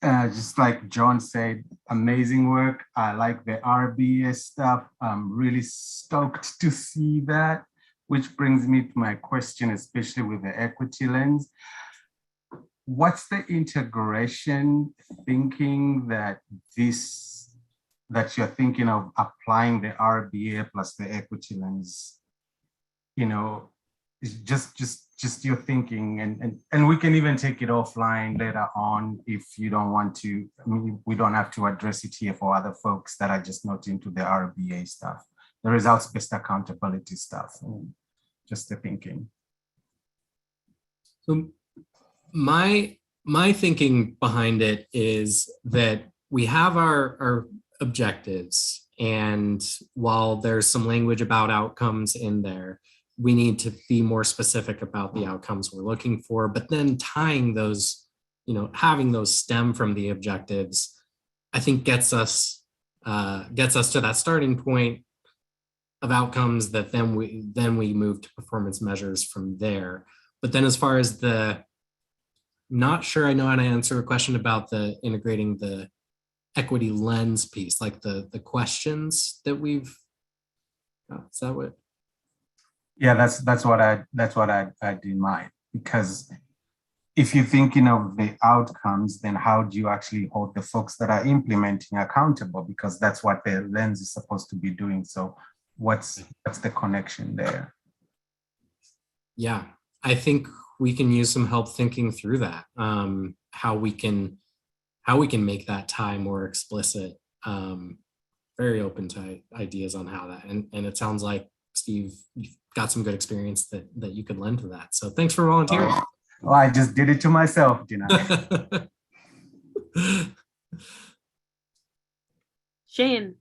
just like John said, amazing work. I like the RBA stuff. I'm really stoked to see that, which brings me to my question, especially with the equity lens. What's the integration thinking that you're thinking of applying the RBA plus the equity lens? You know, it's just your thinking, and we can even take it offline later on if you don't want to. I mean, we don't have to address it here for other folks that are just not into the RBA stuff, the results-based accountability stuff, and just the thinking. So my thinking behind it is that we have our objectives, and while there's some language about outcomes in there, we need to be more specific about the outcomes we're looking for, but then tying those, you know, having those stem from the objectives, I think gets us to that starting point of outcomes that then we move to performance measures from there. But then as far as not sure I know how to answer a question about the integrating the equity lens piece, like the questions that we've, is that what? Yeah, that's what I had in mind, because if you're thinking of the outcomes, then how do you actually hold the folks that are implementing accountable? Because that's what the lens is supposed to be doing. So what's the connection there? Yeah, I think we can use some help thinking through that, how we can make that tie more explicit. Very open to ideas on how that, and it sounds like, Steve, you've got some good experience that you could lend to that. So thanks for volunteering. Oh, I just did it to myself, didn't I? Shane.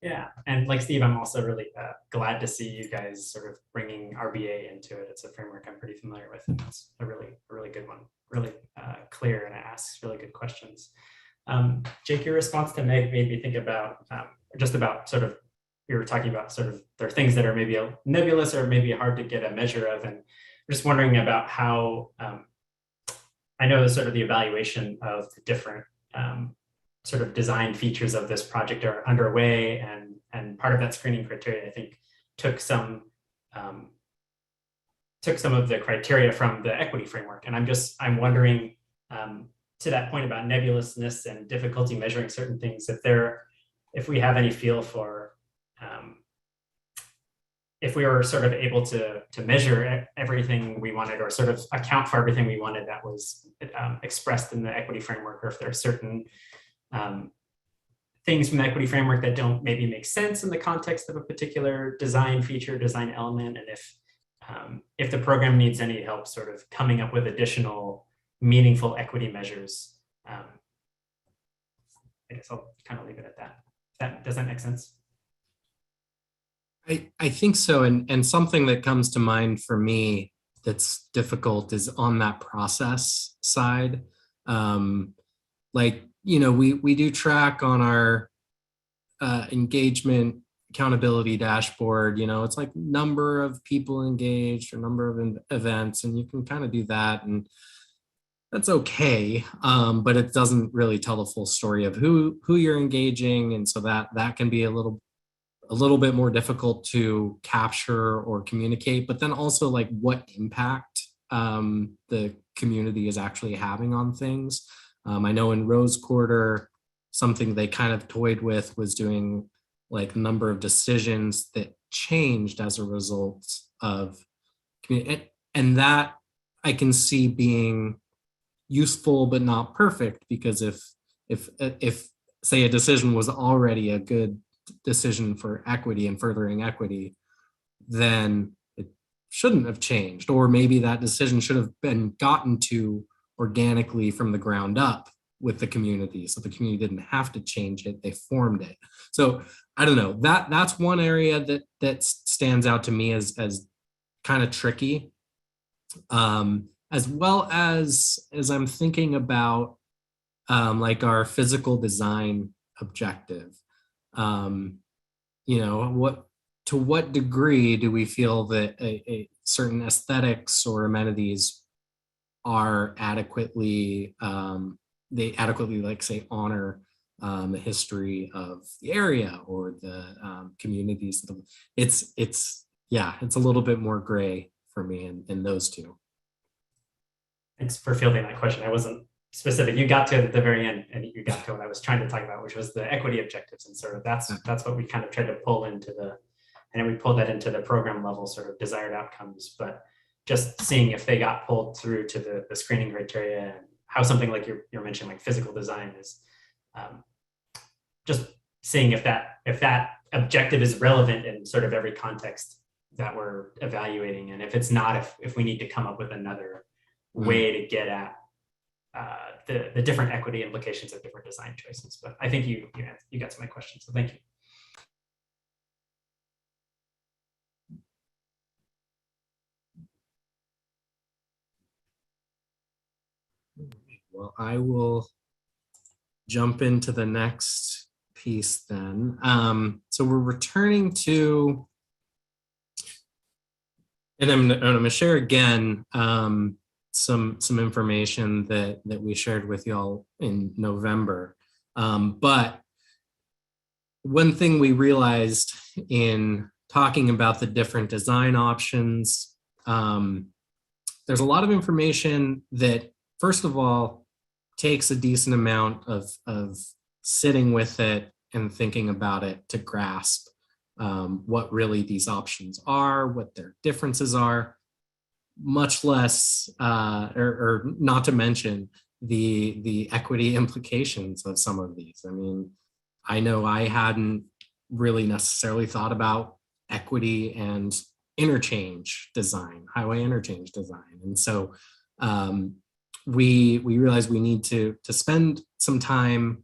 Yeah, and like Steve, I'm also really glad to see you guys sort of bringing RBA into it. It's a framework I'm pretty familiar with, and it's a really good one, really clear, and it asks really good questions. Jake, your response to Meg made me think about just about sort of, we were talking about sort of there are things that are maybe nebulous or maybe hard to get a measure of, and I'm just wondering about how I know sort of the evaluation of the different sort of design features of this project are underway, and part of that screening criteria, I think, took some of the criteria from the equity framework. And I'm wondering, to that point about nebulousness and difficulty measuring certain things, if we have any feel for if we were sort of able to measure everything we wanted, or sort of account for everything we wanted that was expressed in the equity framework, or if there are certain things from the equity framework that don't maybe make sense in the context of a particular design feature, design element, and if the program needs any help sort of coming up with additional meaningful equity measures. I guess I'll kind of leave it at that. Does that make sense? I think so. And something that comes to mind for me that's difficult is on that process side. Like, you know, we do track on our engagement accountability dashboard, you know, it's like number of people engaged or number of events, and you can kind of do that, and that's okay, but it doesn't really tell the full story of who you're engaging, and so that can be a little bit more difficult to capture or communicate. But then also like what impact the community is actually having on things. I know in Rose Quarter, something they kind of toyed with was doing like number of decisions that changed as a result of community, and that I can see being useful but not perfect, because if say a decision was already a good decision for equity and furthering equity, then it shouldn't have changed, or maybe that decision should have been gotten to organically from the ground up with the community, so the community didn't have to change it, they formed it. So I don't know, that's one area that stands out to me as kind of tricky, as well as I'm thinking about like our physical design objective. You know, to what degree do we feel that a certain aesthetics or amenities are adequately, they adequately, like, say, honor the history of the area or the communities. It's a little bit more gray for me in those two. Thanks for fielding that question. I wasn't specific. You got to the very end, and you got to what I was trying to talk about, which was the equity objectives, and sort of that's what we kind of tried to pull into and we pulled that into the program level sort of desired outcomes. But just seeing if they got pulled through to the screening criteria, and how something like you're mentioning, like physical design, is just seeing if that objective is relevant in sort of every context that we're evaluating, and if it's not, if we need to come up with another way to get at the different equity implications of different design choices. But I think you got to my question, so thank you. Well, I will jump into the next piece then. So we're returning to, and I'm going to share again some information that we shared with y'all in November. But one thing we realized in talking about the different design options, there's a lot of information that, first of all, takes a decent amount of sitting with it and thinking about it to grasp what really these options are, what their differences are, much less, or not to mention the equity implications of some of these. I mean, I know I hadn't really necessarily thought about equity and interchange design, highway interchange design. And so we realized we need to spend some time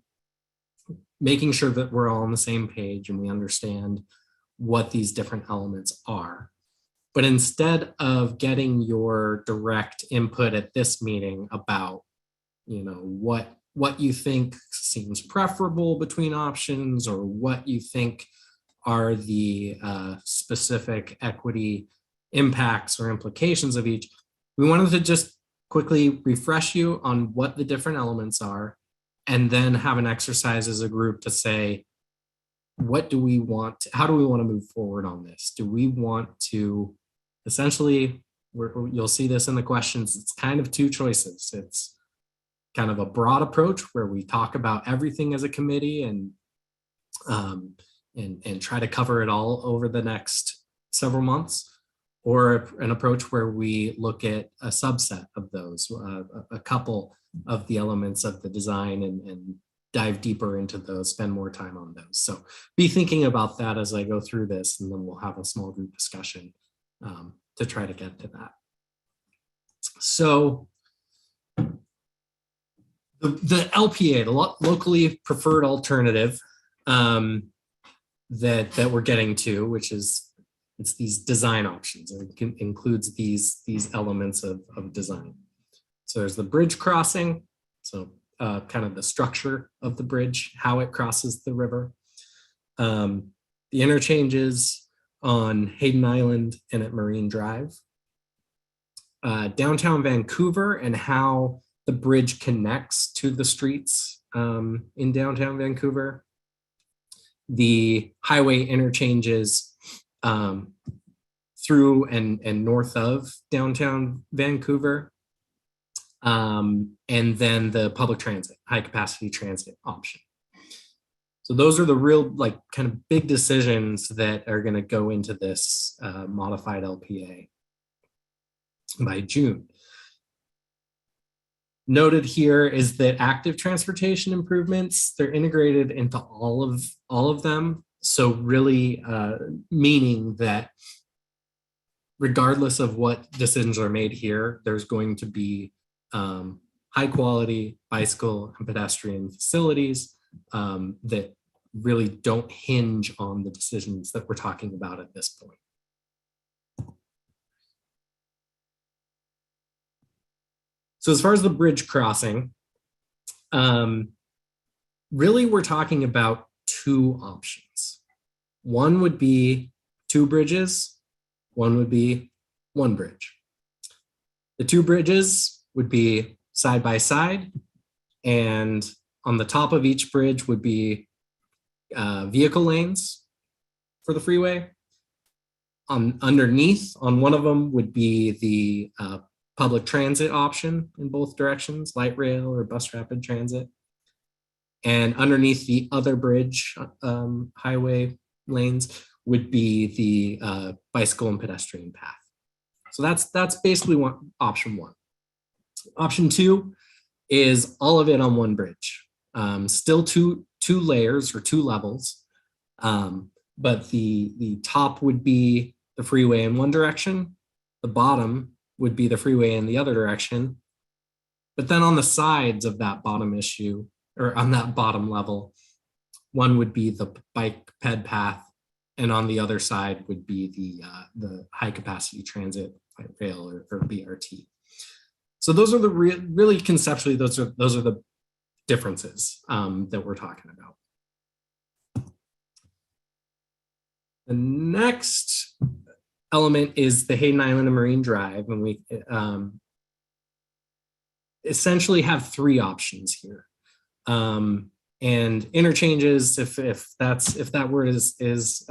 making sure that we're all on the same page and we understand what these different elements are. But instead of getting your direct input at this meeting about, you know, what you think seems preferable between options, or what you think are the specific equity impacts or implications of each, we wanted to just quickly refresh you on what the different elements are, and then have an exercise as a group to say, what do we want? How do we want to move forward on this? Do we want to essentially, you'll see this in the questions, it's kind of two choices. It's kind of a broad approach where we talk about everything as a committee and try to cover it all over the next several months, or an approach where we look at a subset of those, a couple of the elements of the design and dive deeper into those, spend more time on those. So be thinking about that as I go through this, and then we'll have a small group discussion to try to get to that. So the LPA, the locally preferred alternative that we're getting to, which is it's these design options, and it includes these elements of design. So there's the bridge crossing, so kind of the structure of the bridge, how it crosses the river. The interchanges on Hayden Island and at Marine Drive. Downtown Vancouver and how the bridge connects to the streets in downtown Vancouver. The highway interchanges through and north of downtown Vancouver. And then the public transit, high capacity transit option. So those are the real kind of big decisions that are going to go into this modified LPA by June. Noted here is that active transportation improvements, they're integrated into all of them. So really meaning that regardless of what decisions are made here, there's going to be high quality bicycle and pedestrian facilities that really don't hinge on the decisions that we're talking about at this point. So as far as the bridge crossing, really we're talking about two options. One would be two bridges, one would be one bridge. The two bridges would be side by side, and on the top of each bridge would be vehicle lanes for the freeway. Underneath, on one of them would be the public transit option in both directions, light rail or bus rapid transit. And underneath the other bridge highway lanes would be the bicycle and pedestrian path. So that's basically option one. Option two is all of it on one bridge. Still two layers or two levels, but the top would be the freeway in one direction, the bottom would be the freeway in the other direction. But then on the sides of that bottom issue, or on that bottom level, one would be the bike ped path, and on the other side would be the high capacity transit light rail or BRT. So those are the really conceptually, those are the differences that we're talking about. The next element is the Hayden Island and Marine Drive, and we essentially have three options here. And interchanges, if that word is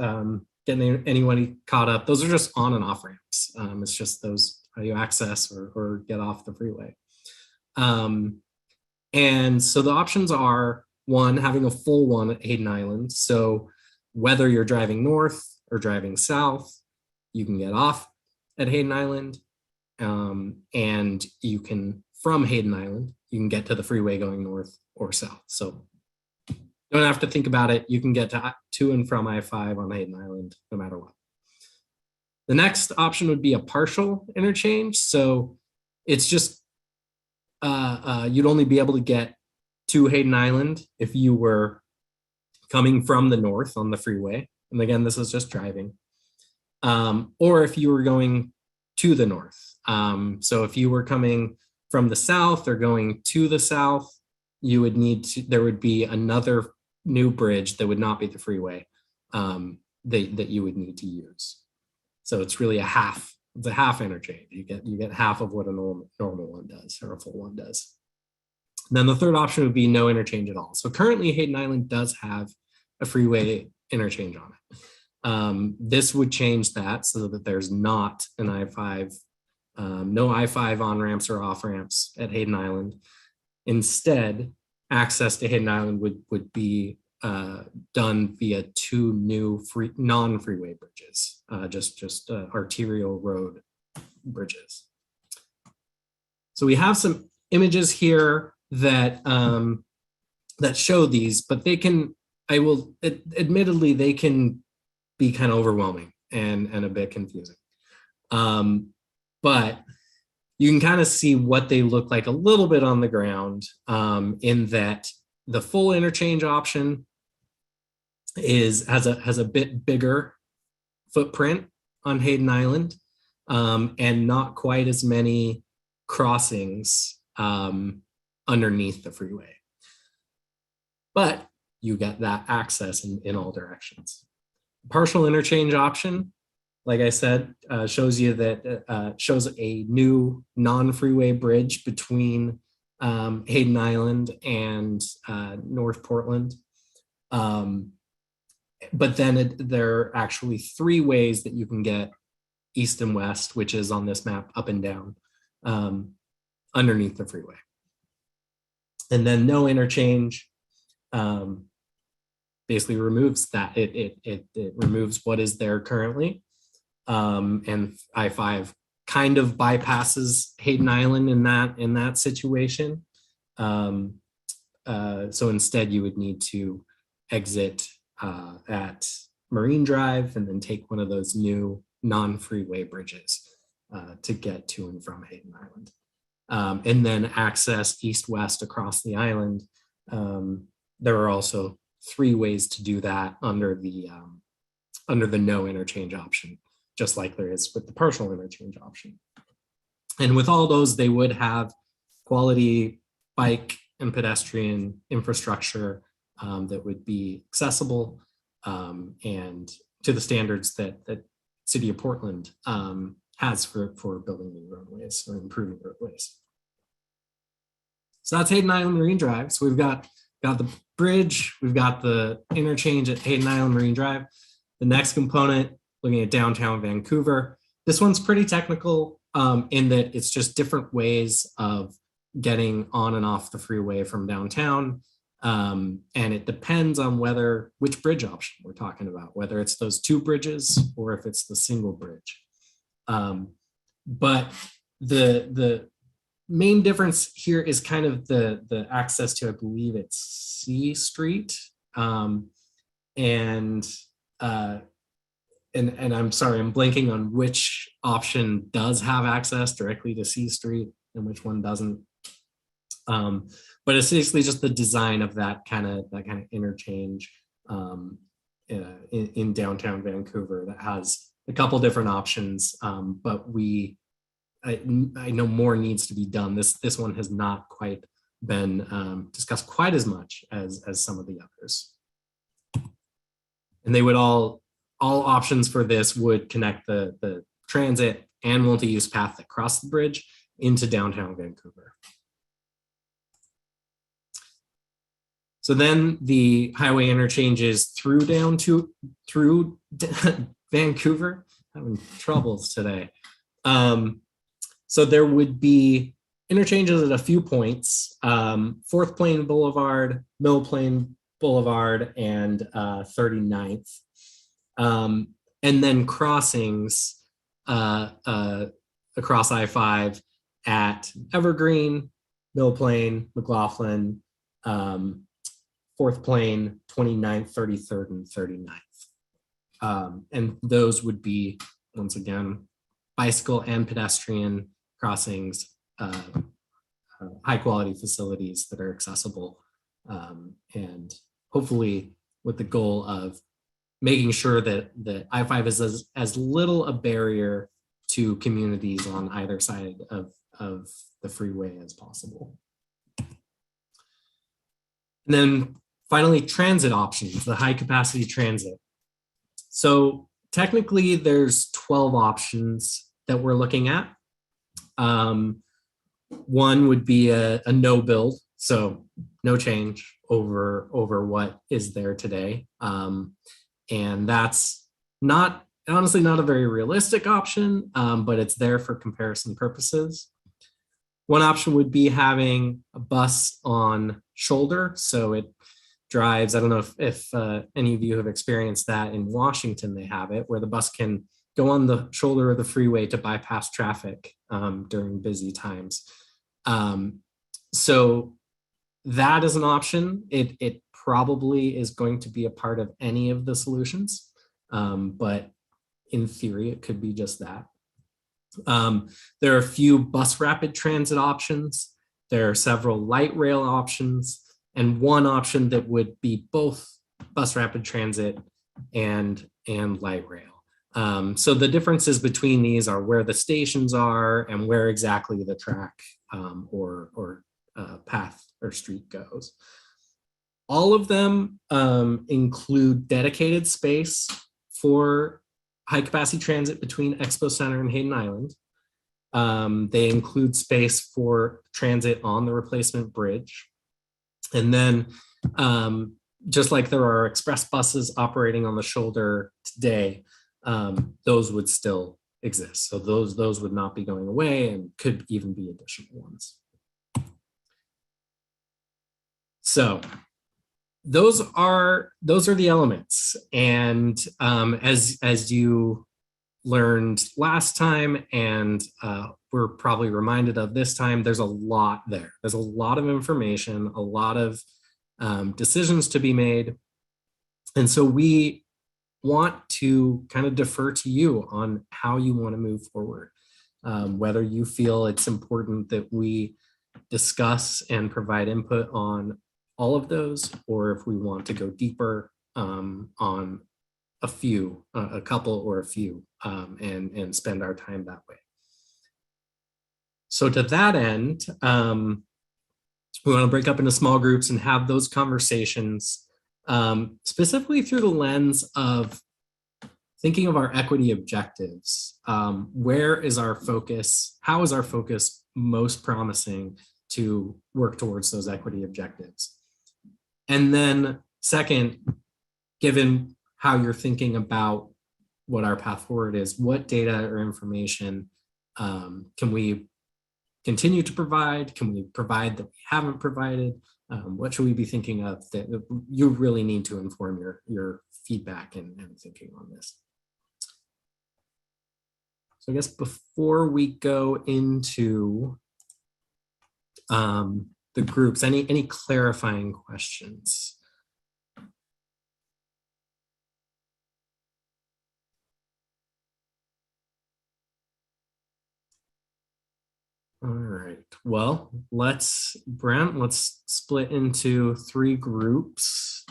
getting anyone caught up, those are just on and off ramps. It's just those how you access or get off the freeway. And so the options are, one, having a full one at Hayden Island. So whether you're driving north or driving south, you can get off at Hayden Island, and you can, from Hayden Island, you can get to the freeway going north or south. So don't have to think about it. You can get to and from I-5 on Hayden Island, no matter what. The next option would be a partial interchange. So it's just, you'd only be able to get to Hayden Island if you were coming from the north on the freeway. And again, this is just driving. Or if you were going to the north. So if you were coming from the south or going to the south, you would need to, there would be another new bridge that would not be the freeway that you would need to use. So it's really it's a half interchange. You get half of what a normal one does, or a full one does. And then the third option would be no interchange at all. So currently Hayden Island does have a freeway interchange on it. This would change that so that there's not an I-5, no I-5 on-ramps or off-ramps at Hayden Island. Instead, access to Hayden Island would be done via 2 new non-freeway bridges, just arterial road bridges. So we have some images here that that show these, but they can, admittedly, they can be kind of overwhelming and a bit confusing. But you can kind of see what they look like a little bit on the ground, in that the full interchange option has a bit bigger footprint on Hayden Island, and not quite as many crossings underneath the freeway. But you get that access in all directions. Partial interchange option, like I said, shows you that shows a new non-freeway bridge between Hayden Island and North Portland. But then there are actually 3 ways that you can get east and west, which is on this map, up and down, underneath the freeway. And then no interchange basically removes that. It removes what is there currently. And I-5 kind of bypasses Hayden Island in that situation. So instead you would need to exit at Marine Drive and then take one of those new non-freeway bridges to get to and from Hayden Island. And then access east-west across the island. There are also 3 ways to do that under the no interchange option, just like there is with the partial interchange option. And with all those, they would have quality bike and pedestrian infrastructure that would be accessible and to the standards that City of Portland has for building new roadways or improving roadways. So that's Hayden Island Marine Drive. So we've got the bridge, we've got the interchange at Hayden Island Marine Drive. The next component, looking at downtown Vancouver. This one's pretty technical in that it's just different ways of getting on and off the freeway from downtown. And it depends on which bridge option we're talking about, whether it's those 2 bridges or if it's the single bridge. But the main difference here is kind of the access to, I believe it's C Street. And I'm sorry, I'm blanking on which option does have access directly to C Street and which one doesn't. But it's basically just the design of that kind of interchange in downtown Vancouver that has a couple different options. But I know more needs to be done. This one has not quite been discussed quite as much as some of the others. And they would all options for this would connect the transit and multi-use path that cross the bridge into downtown Vancouver. So then the highway interchanges through Vancouver. Having troubles today. So there would be interchanges at a few points, 4th Plain Boulevard, Mill Plain Boulevard, and 39th. And then crossings across I-5 at Evergreen, Mill Plain, McLaughlin, 4th Plain, 29th, 33rd, and 39th. And those would be, once again, bicycle and pedestrian crossings, high quality facilities that are accessible, and hopefully with the goal of making sure that I-5 is as little a barrier to communities on either side of the freeway as possible. And then finally, transit options, the high capacity transit. So technically there's 12 options that we're looking at. One would be a no build, so no change over what is there today. And that's honestly not a very realistic option, but it's there for comparison purposes. One option would be having a bus on shoulder, so it drives. I don't know if any of you have experienced that. In Washington, they have it where the bus can go on the shoulder of the freeway to bypass traffic during busy times. So that is an option. It probably is going to be a part of any of the solutions, but in theory, it could be just that. There are a few bus rapid transit options. There are several light rail options, and one option that would be both bus rapid transit and light rail. So the differences between these are where the stations are and where exactly the track or path or street goes. All of them include dedicated space for high capacity transit between Expo Center and Hayden Island. They include space for transit on the replacement bridge. And then just like there are express buses operating on the shoulder today, those would still exist. So those would not be going away and could even be additional ones. So those are the elements. And as you learned last time and we're probably reminded of this time, there's a lot there. There's a lot of information, a lot of decisions to be made. And so we want to kind of defer to you on how you want to move forward. Whether you feel it's important that we discuss and provide input on all of those, or if we want to go deeper on a couple or a few, and spend our time that way. So to that end, we want to break up into small groups and have those conversations, specifically through the lens of thinking of our equity objectives. Where is our focus? How is our focus most promising to work towards those equity objectives? And then second, given how you're thinking about what our path forward is, what data or information can we continue to provide? Can we provide that we haven't provided? What should we be thinking of that you really need to inform your feedback and thinking on this? So I guess before we go into the groups, any clarifying questions? All right, well, let's split into 3 groups.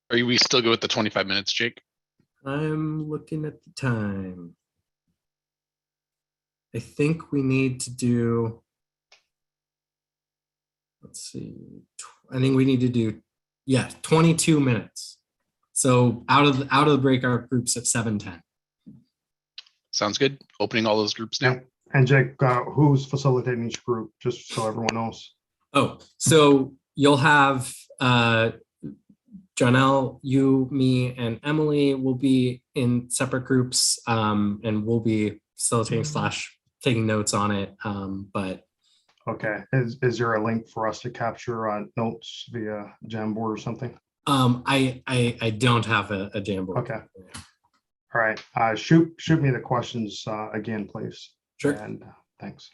Are we still good with the 25 minutes, Jake? I'm looking at the time. I think we need to do, let's see, I think we need to do, 22 minutes. So out of the breakout groups at 7:10. Sounds good. Opening all those groups now. And Jake, who's facilitating each group, just so everyone knows? Oh, so you'll have Janelle, you, me, and Emily will be in separate groups, and we'll be facilitating / taking notes on it. But okay, is there a link for us to capture notes via Jamboard or something? I don't have a Jamboard. Okay. All right. Shoot me the questions again, please. Sure. And thanks.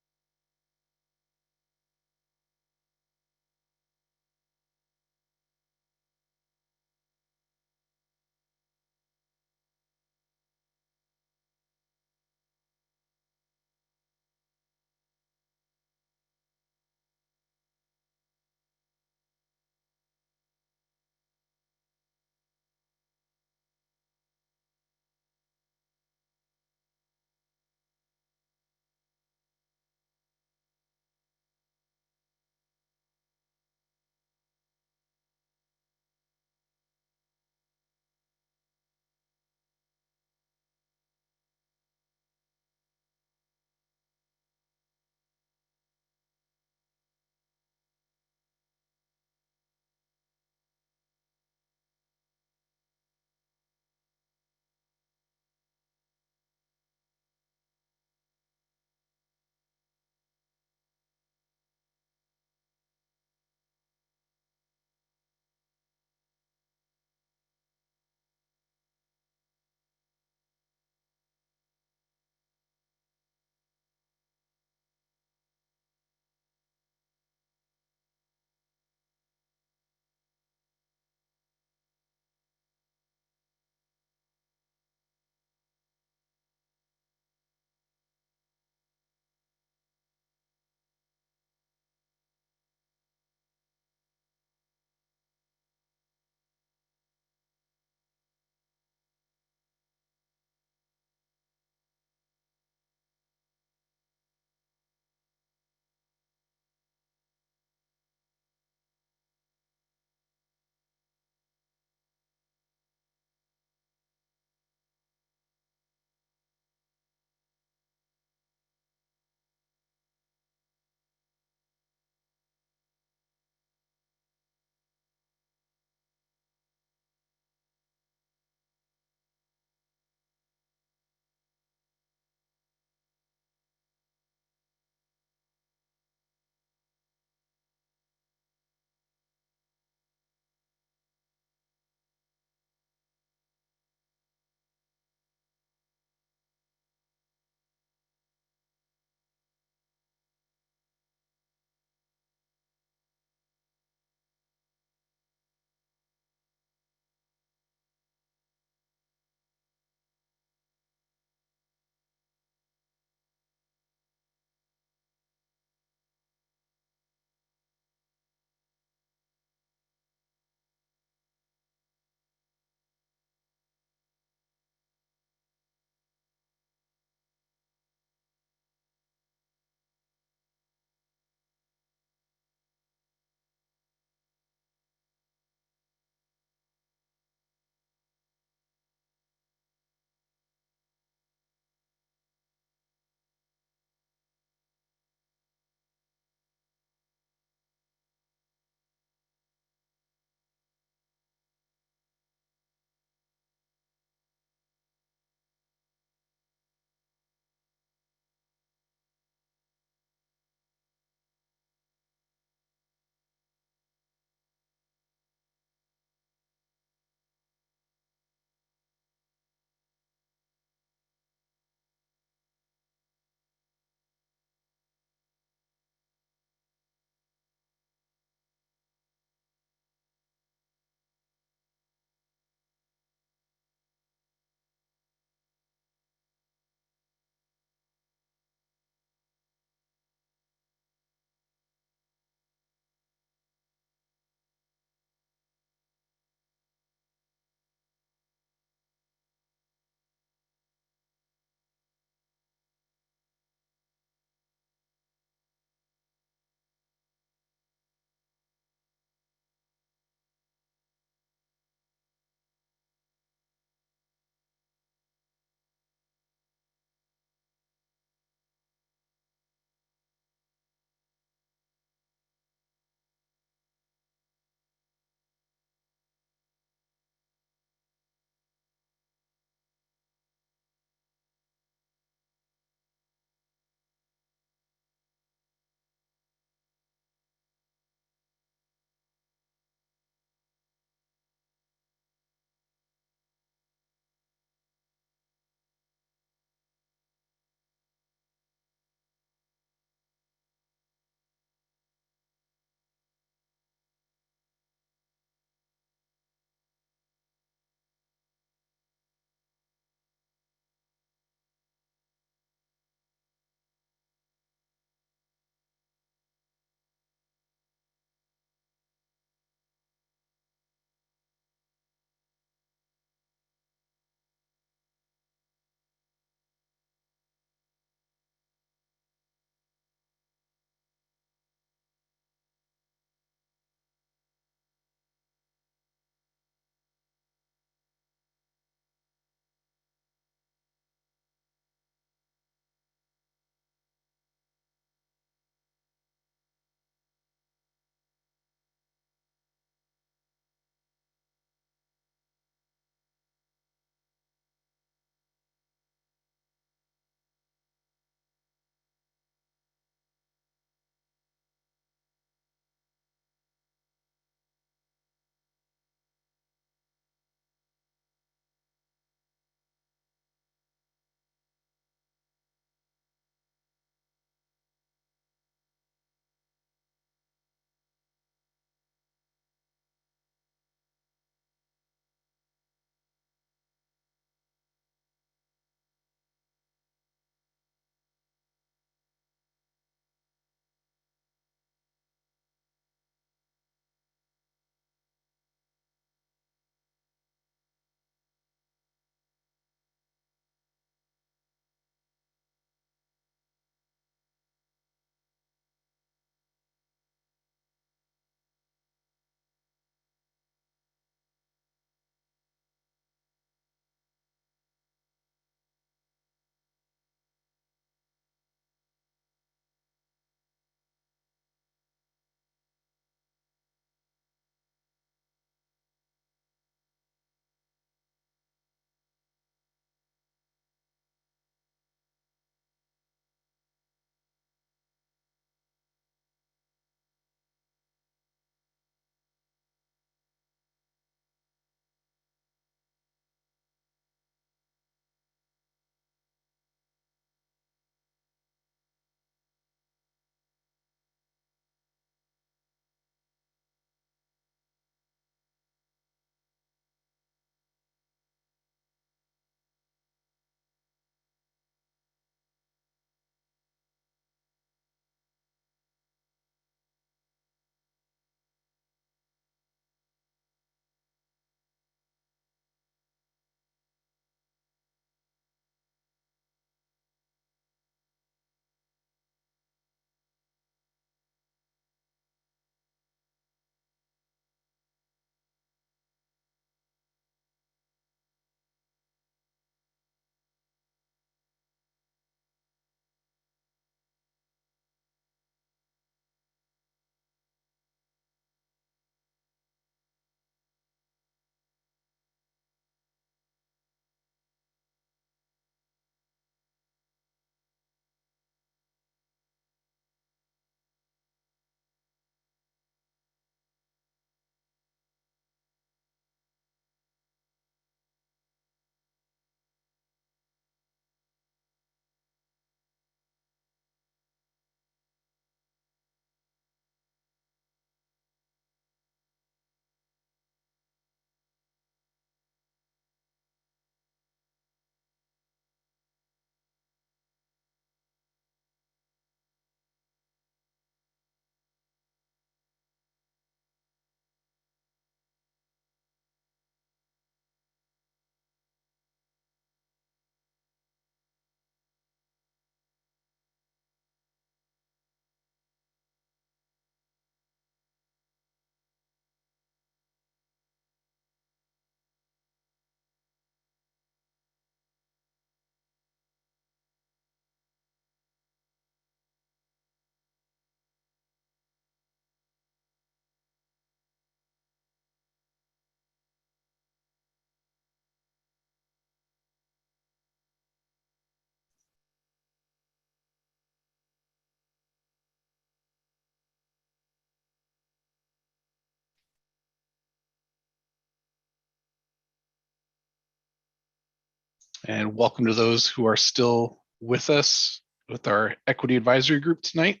And welcome to those who are still with us with our equity advisory group tonight.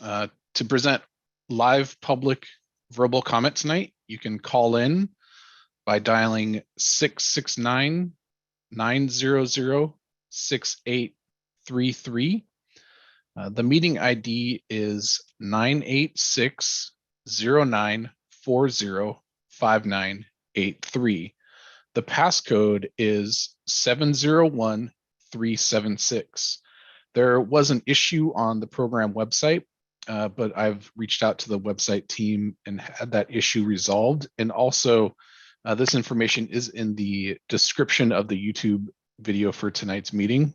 To present live public verbal comment tonight, you can call in by dialing 669-900-6833. The meeting ID is 986-0940-5983. The passcode is 701376. There was an issue on the program website, but I've reached out to the website team and had that issue resolved. And also, this information is in the description of the YouTube video for tonight's meeting.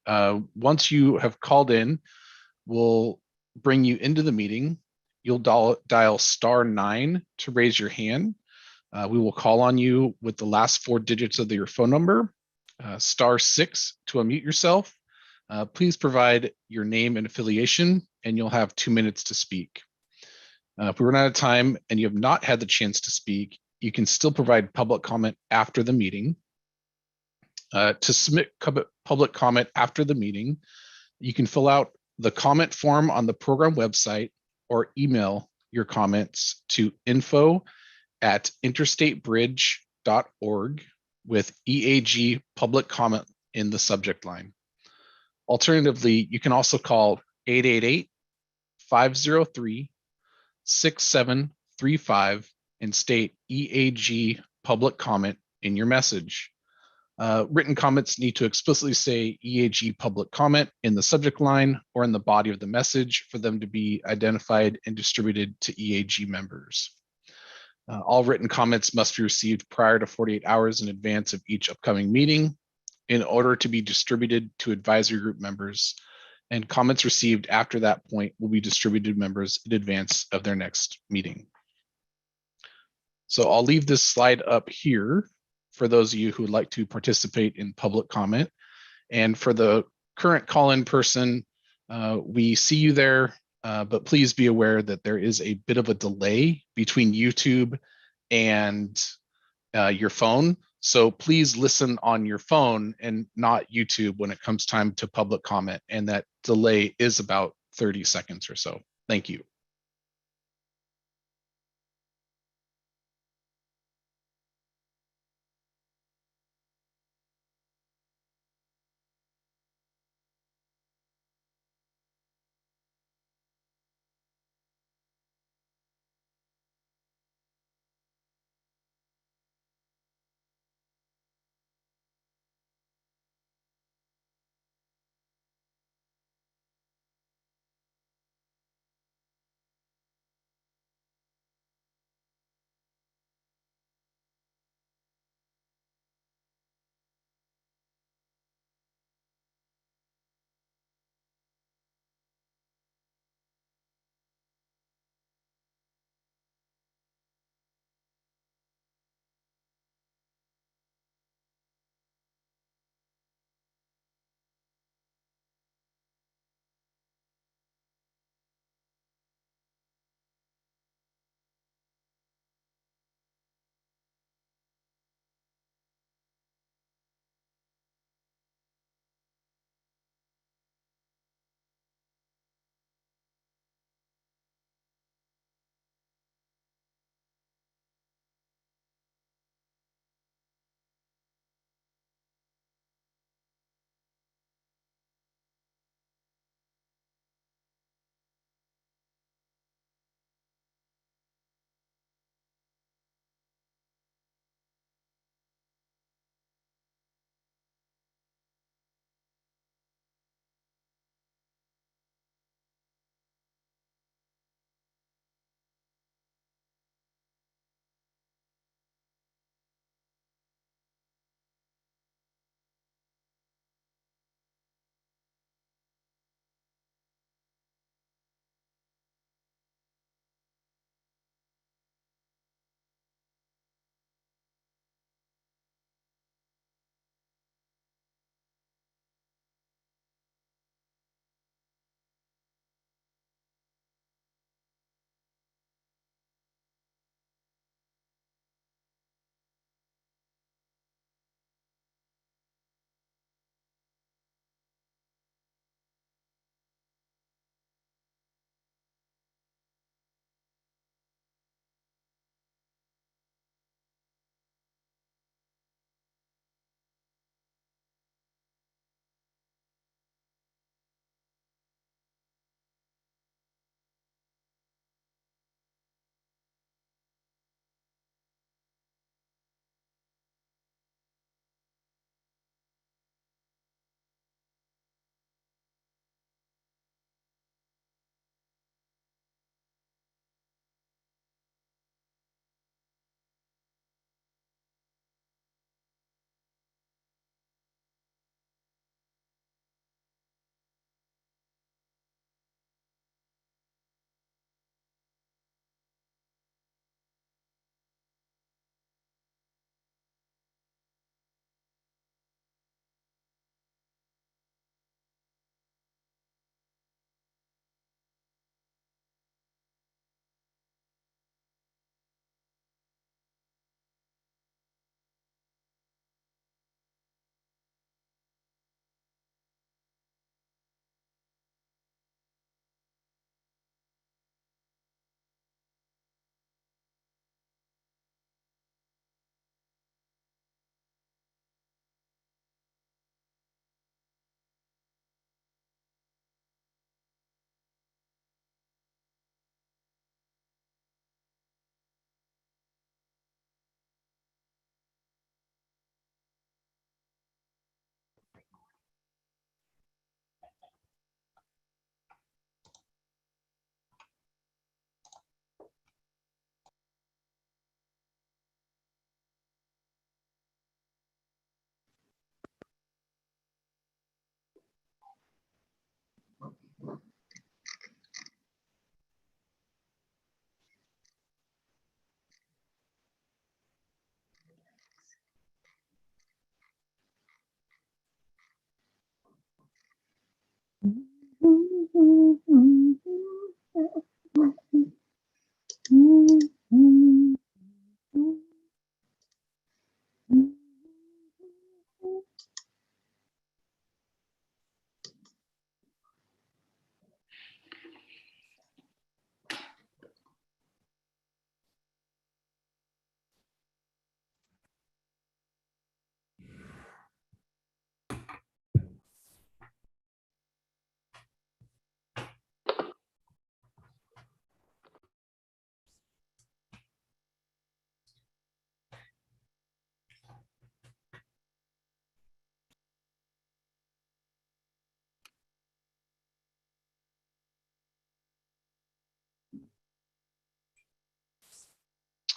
Once you have called in, we'll bring you into the meeting. You'll dial *9 to raise your hand. We will call on you with the last 4 digits of your phone number, *6 to unmute yourself. Please provide your name and affiliation, and you'll have 2 minutes to speak. If we run out of time and you have not had the chance to speak, you can still provide public comment after the meeting. To submit public comment after the meeting, you can fill out the comment form on the program website or email your comments to info@interstatebridge.org with EAG Public Comment in the subject line. Alternatively, you can also call 888-503-6735 and state EAG Public Comment in your message. Written comments need to explicitly say EAG Public Comment in the subject line or in the body of the message for them to be identified and distributed to EAG members. All written comments must be received prior to 48 hours in advance of each upcoming meeting in order to be distributed to advisory group members, and comments received after that point will be distributed to members in advance of their next meeting. So I'll leave this slide up here for those of you who would like to participate in public comment. And for the current call-in person, we see you there, but please be aware that there is a bit of a delay between YouTube and your phone. So please listen on your phone and not YouTube when it comes time to public comment. And that delay is about 30 seconds or so. Thank you.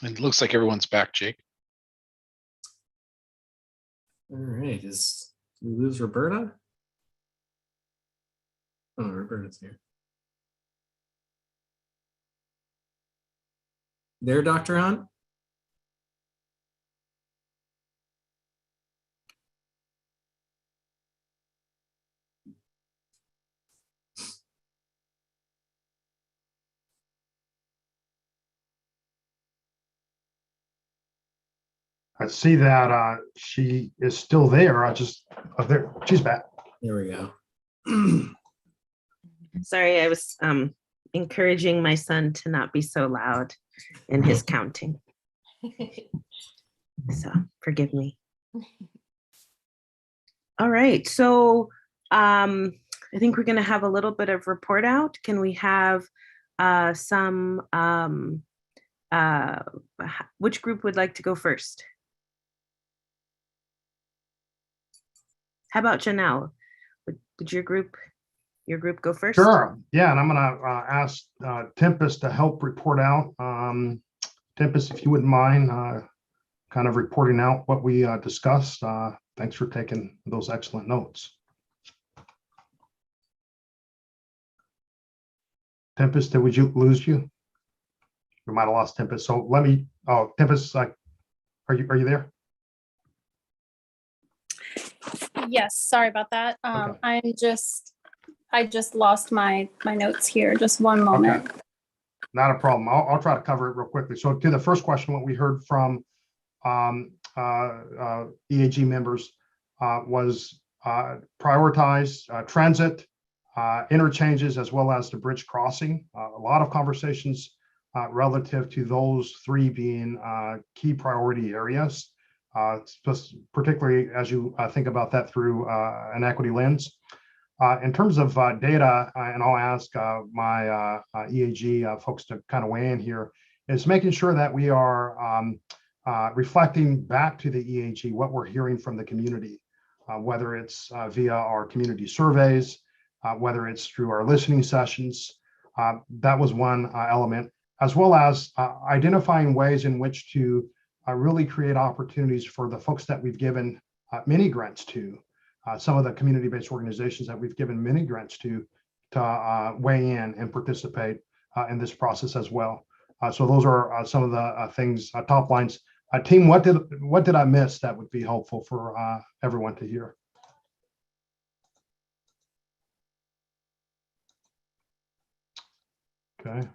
It looks like everyone's back, Jake. All right, did we lose Roberta? Oh, Roberta's here. There, Dr. Hunt? I see that she is still there. There, she's back. There we go. Sorry, I was encouraging my son to not be so loud in his counting. So forgive me. All right, so I think we're going to have a little bit of report out. Can we have some, which group would like to go first? How about Janelle? Would your group go first? Sure. Yeah, and I'm going to ask Tempest to help report out. Tempest, if you wouldn't mind kind of reporting out what we discussed. Thanks for taking those excellent notes. Tempest, did we lose you? We might have lost Tempest. So let me. Oh, Tempest, are you there? Yes, sorry about that. Okay. I just lost my notes here. Just one moment. Okay. Not a problem. I'll try to cover it real quickly. So to the first question, what we heard from EAG members was prioritize transit, interchanges, as well as the bridge crossing. A lot of conversations relative to those three being key priority areas, particularly as you think about that through an equity lens. In terms of data, and I'll ask my EAG folks to kind of weigh in here, is making sure that we are reflecting back to the EAG what we're hearing from the community, whether it's via our community surveys, whether it's through our listening sessions. That was one element, as well as identifying ways in which to really create opportunities for the folks that we've given mini grants to. Some of the community-based organizations that we've given mini grants to weigh in and participate in this process as well. So those are some of the things, top lines. Team, what did I miss that would be helpful for everyone to hear? Okay.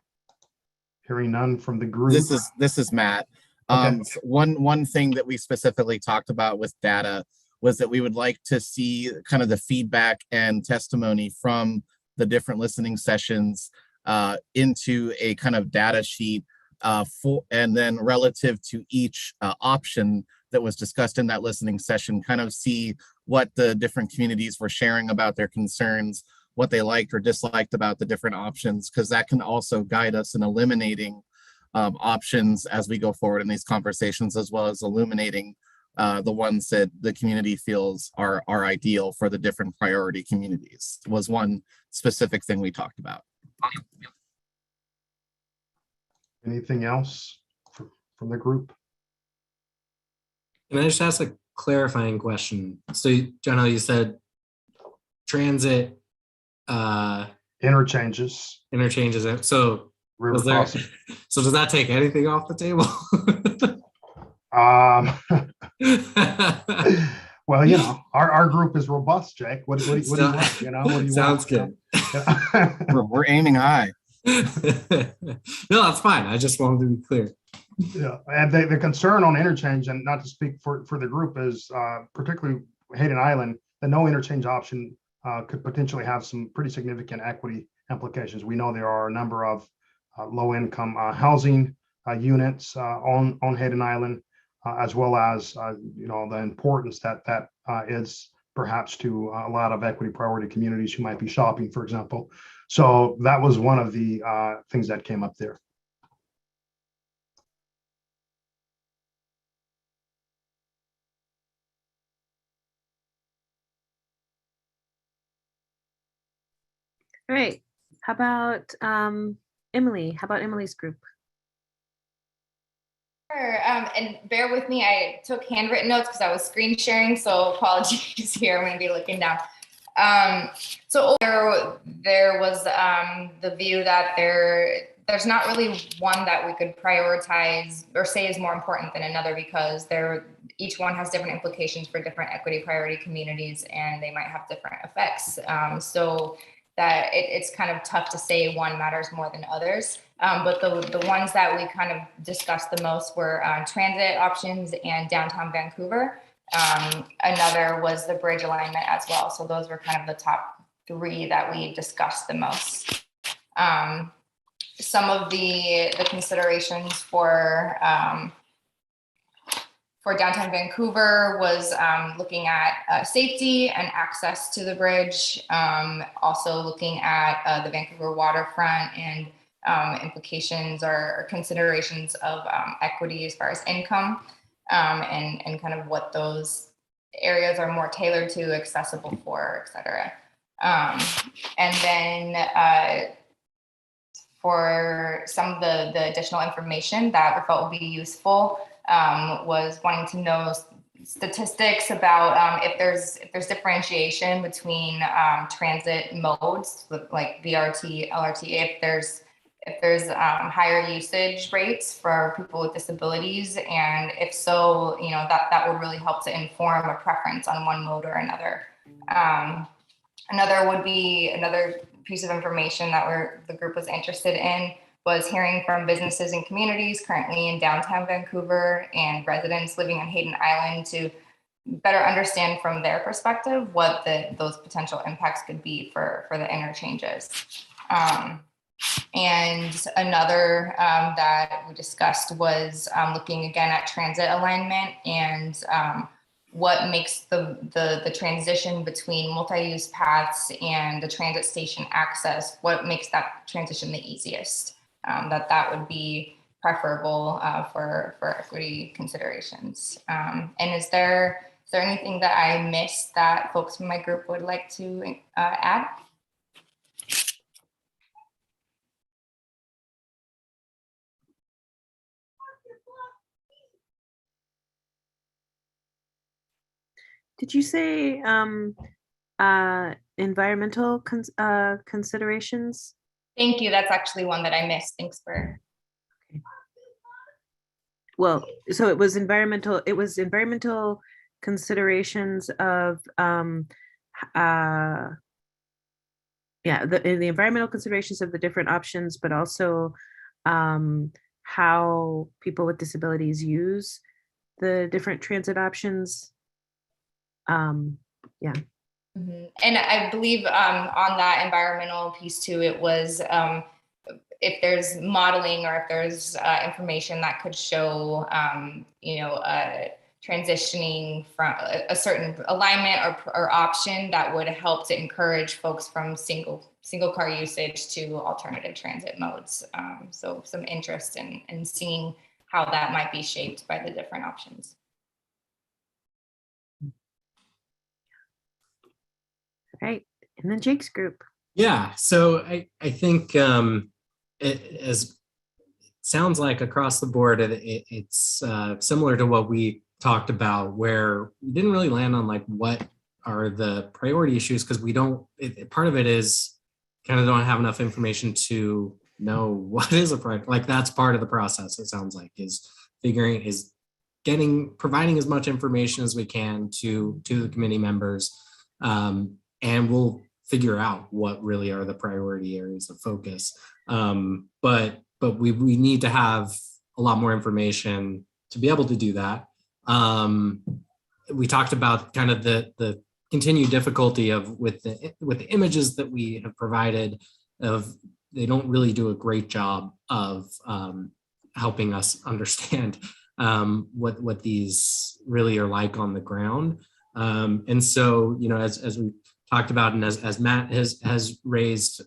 Hearing none from the group. This is Matt. Okay. One thing that we specifically talked about with data was that we would like to see kind of the feedback and testimony from the different listening sessions into a kind of data sheet and then relative to each option that was discussed in that listening session, kind of see what the different communities were sharing about their concerns, what they liked or disliked about the different options, because that can also guide us in eliminating options as we go forward in these conversations, as well as illuminating the ones that the community feels are ideal for the different priority communities. Was one specific thing we talked about. Anything else from the group? Can I just ask a clarifying question? So, John, you said transit, Interchanges. So, River crossing. So does that take anything off the table? Well, our group is robust, Jake. What do you want? What do you want? What do you Sounds want? good. We're aiming high. No, that's fine. I just wanted to be clear. Yeah, and the concern on interchange, and not to speak for the group, is particularly Hayden Island, the no interchange option could potentially have some pretty significant equity implications. We know there are a number of low-income housing units on Hayden Island, as well as the importance that is perhaps to a lot of equity priority communities who might be shopping, for example. So that was one of the things that came up there. All right. How about Emily? How about Emily's group? Sure. And bear with me, I took handwritten notes because I was screen sharing, so apologies here. I'm going to be looking down. So there was the view that there's not really one that we could prioritize or say is more important than another, because each one has different implications for different equity priority communities, and they might have different effects. So that it's kind of tough to say one matters more than others. But the ones that we kind of discussed the most were transit options and downtown Vancouver. Another was the bridge alignment as well. So those were kind of the top three that we discussed the most. Some of the considerations for downtown Vancouver was looking at safety and access to the bridge, also looking at the Vancouver waterfront and implications or considerations of equity as far as income, and kind of what those areas are more tailored to, accessible for, et cetera. And then for some of the additional information that we felt would be useful, was wanting to know statistics about if there's differentiation between transit modes like VRT, LRT, if there's higher usage rates for people with disabilities, and if so, that would really help to inform a preference on one mode or another. Another piece of information that the group was interested in was hearing from businesses and communities currently in downtown Vancouver and residents living on Hayden Island to better understand from their perspective what those potential impacts could be for the interchanges. And another that we discussed was looking again at transit alignment and what makes the transition between multi-use paths and the transit station access, what makes that transition the easiest. That would be preferable for equity considerations. And is there anything that I missed that folks from my group would like to add? Did you say environmental considerations? Thank you. That's actually one that I missed. Thanks for. Okay. Well, so it was environmental considerations of the environmental considerations of the different options, but also how people with disabilities use the different transit options. Yeah. Mm-hmm. And I believe on that environmental piece too, it was if there's modeling or if there's information that could show, transitioning from a certain alignment or option that would help to encourage folks from single car usage to alternative transit modes. So some interest in seeing how that might be shaped by the different options. Right. And then Jake's group. Yeah. So I think it sounds like across the board, it's similar to what we talked about, where we didn't really land on like what are the priority issues, because we don't, part of it is kind of don't have enough information to know what is a priority. Like that's part of the process, it sounds like, is providing as much information as we can to the committee members, and we'll figure out what really are the priority areas of focus. But we need to have a lot more information to be able to do that. We talked about kind of the continued difficulty with the images that we have provided. They don't really do a great job of helping us understand what these really are like on the ground. And so, as we talked about, and as Matt has raised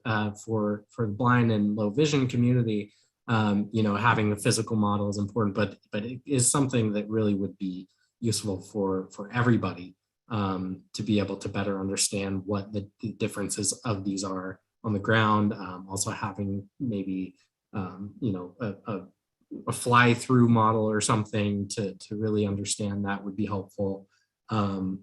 for the blind and low vision community, having a physical model is important, but it is something that really would be useful for everybody to be able to better understand what the differences of these are on the ground. Also having maybe a fly-through model or something to really understand that would be helpful. And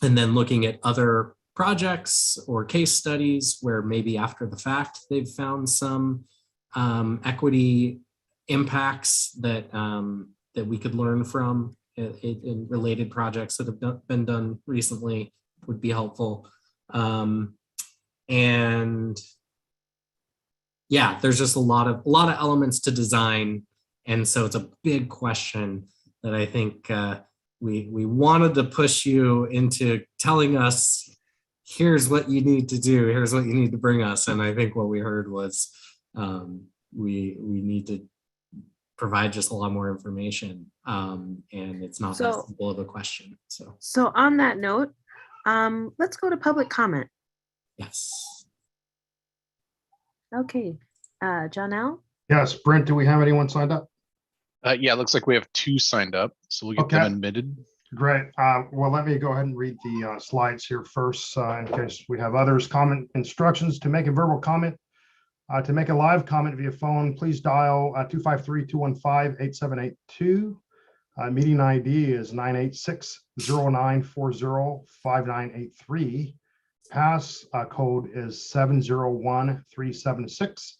then looking at other projects or case studies where maybe after the fact they've found some equity impacts that we could learn from in related projects that have been done recently would be helpful. And yeah, there's just a lot of elements to design, and so it's a big question that I think we wanted to push you into telling us, here's what you need to do, here's what you need to bring us. And I think what we heard was we need to provide just a lot more information, and it's not that simple of a question. So on that note, let's go to public comment. Yes. Okay, Janelle? Yes, Brent, do we have anyone signed up? Yeah, it looks like we have 2 signed up, so we'll get them admitted. Great. Well, let me go ahead and read the slides here first in case we have others. Comment instructions: to make a verbal comment. To make a live comment via phone, please dial 253-215-8782. Meeting ID is 986-0940-5983. Pass code is 701376.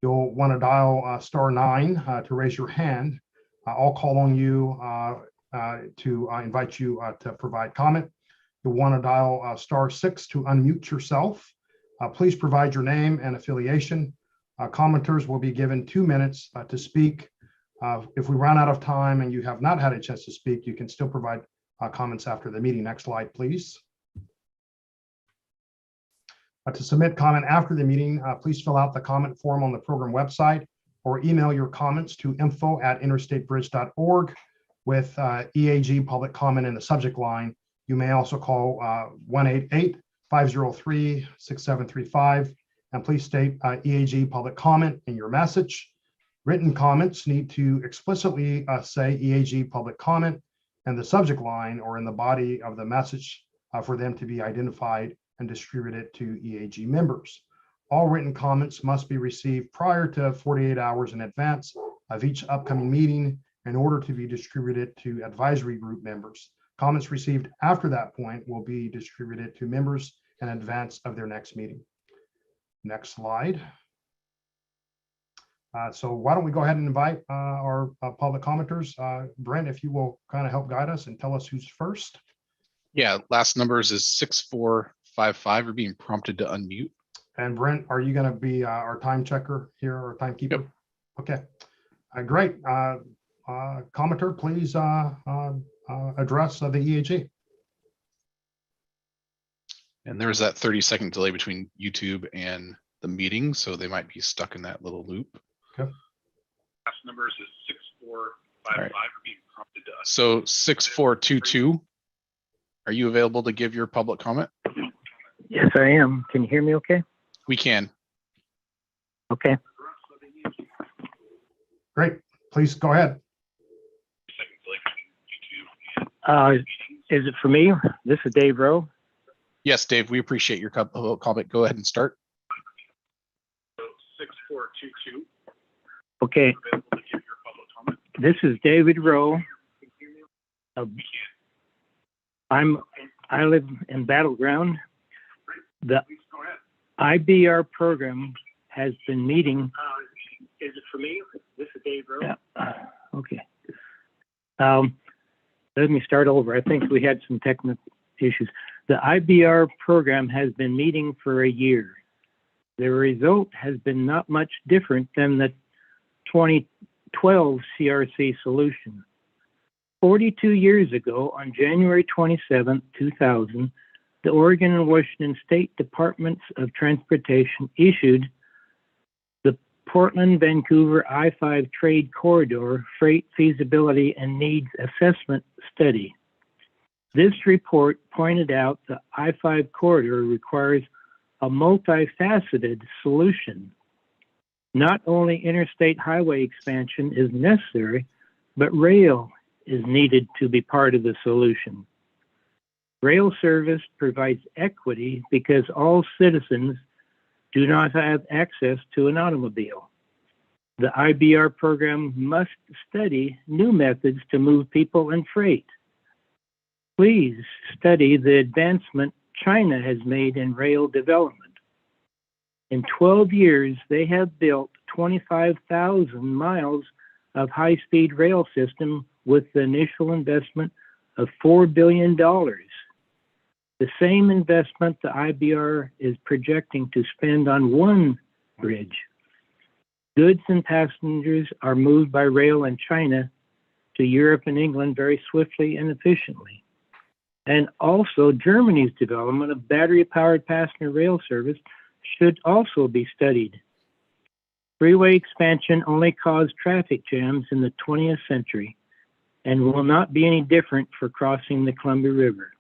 You'll want to dial *9 to raise your hand. I'll call on you to invite you to provide comment. You'll want to dial *6 to unmute yourself. Please provide your name and affiliation. Commenters will be given 2 minutes to speak. If we run out of time and you have not had a chance to speak, you can still provide comments after the meeting. Next slide, please. To submit comment after the meeting, please fill out the comment form on the program website or email your comments to info@interstatebridge.org with EAG Public Comment in the subject line. You may also call 1-888-503-6735, and please state EAG Public Comment in your message. Written comments need to explicitly say EAG Public Comment in the subject line or in the body of the message for them to be identified and distributed to EAG members. All written comments must be received prior to 48 hours in advance of each upcoming meeting in order to be distributed to advisory group members. Comments received after that point will be distributed to members in advance of their next meeting. Next slide. So why don't we go ahead and invite our public commenters. Brent, if you will kind of help guide us and tell us who's first. Yeah, last numbers is 6455. We're being prompted to unmute. And Brent, are you going to be our time checker here or timekeeper? Yep. Okay, great. Commenter, please address the EAG. And there's that 30-second delay between YouTube and the meeting, so they might be stuck in that little loop. Okay. Last numbers is 6455. Right. We're being prompted to. So 6422. Are you available to give your public comment? Yes, I am. Can you hear me okay? We can. Okay. Great. Please go ahead. Is it for me? This is Dave Rowe. Yes, Dave, we appreciate your comment. Go ahead and start. 6422. Okay. This is David Rowe. I live in Battleground. The IBR program has been meeting. Is it for me? This is Dave Rowe. Yeah. Okay. let me start over. I think we had some technical issues. The IBR program has been meeting for a year. The result has been not much different than the 2012 CRC solution. 42 years ago, on January 27, 2000, the Oregon and Washington State Departments of Transportation issued the Portland-Vancouver I-5 Trade Corridor Freight Feasibility and Needs Assessment Study. This report pointed out the I-5 corridor requires a multifaceted solution. Not only interstate highway expansion is necessary, but rail is needed to be part of the solution. Rail service provides equity because all citizens do not have access to an automobile. The IBR program must study new methods to move people and freight. Please study the advancement China has made in rail development. In 12 years, they have built 25,000 miles of high-speed rail system with the initial investment of $4 billion. The same investment the IBR is projecting to spend on one bridge. Goods and passengers are moved by rail in China to Europe and England very swiftly and efficiently. And also Germany's development of battery-powered passenger rail service should also be studied. Freeway expansion only caused traffic jams in the 20th century and will not be any different for crossing the Columbia River.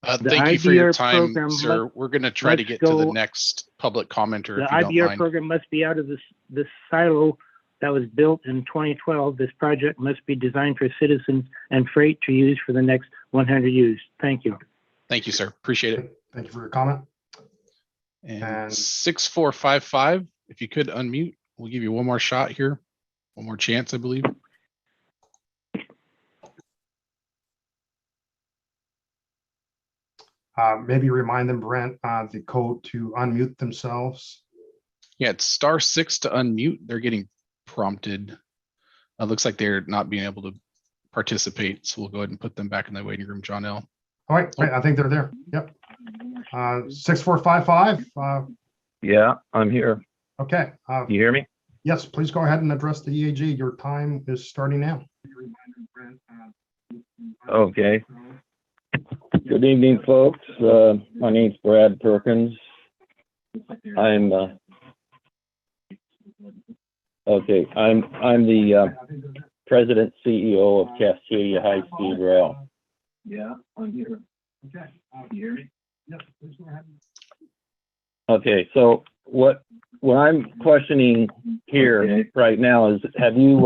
Thank you for your IBR time, program sir. We're going to try to get to the next public commenter. The if you don't IBR mind. program must be out of this silo that was built in 2012. This project must be designed for citizens and freight to use for the next 100 years. Thank you. Thank you, sir. Appreciate it. Thank you for your comment. And 6455, if you could unmute, we'll give you one more shot here. One more chance, I believe. Maybe remind them, Brent, the code to unmute themselves. Yeah, it's *6 to unmute. They're getting prompted. It looks like they're not being able to participate. So we'll go ahead and put them back in the waiting room, John L. All right, great. I think they're there. Yep. 6455. Yeah, I'm here. Okay. You hear me? Yes, please go ahead and address the EAG. Your time is starting now. Okay. Good evening, folks. My name's Brad Perkins. I'm the President CEO of Cascadia High Speed Rail. Yeah, I'm here. Okay. You hear me? Yes, please go ahead. Okay, so what I'm questioning here right now is, have you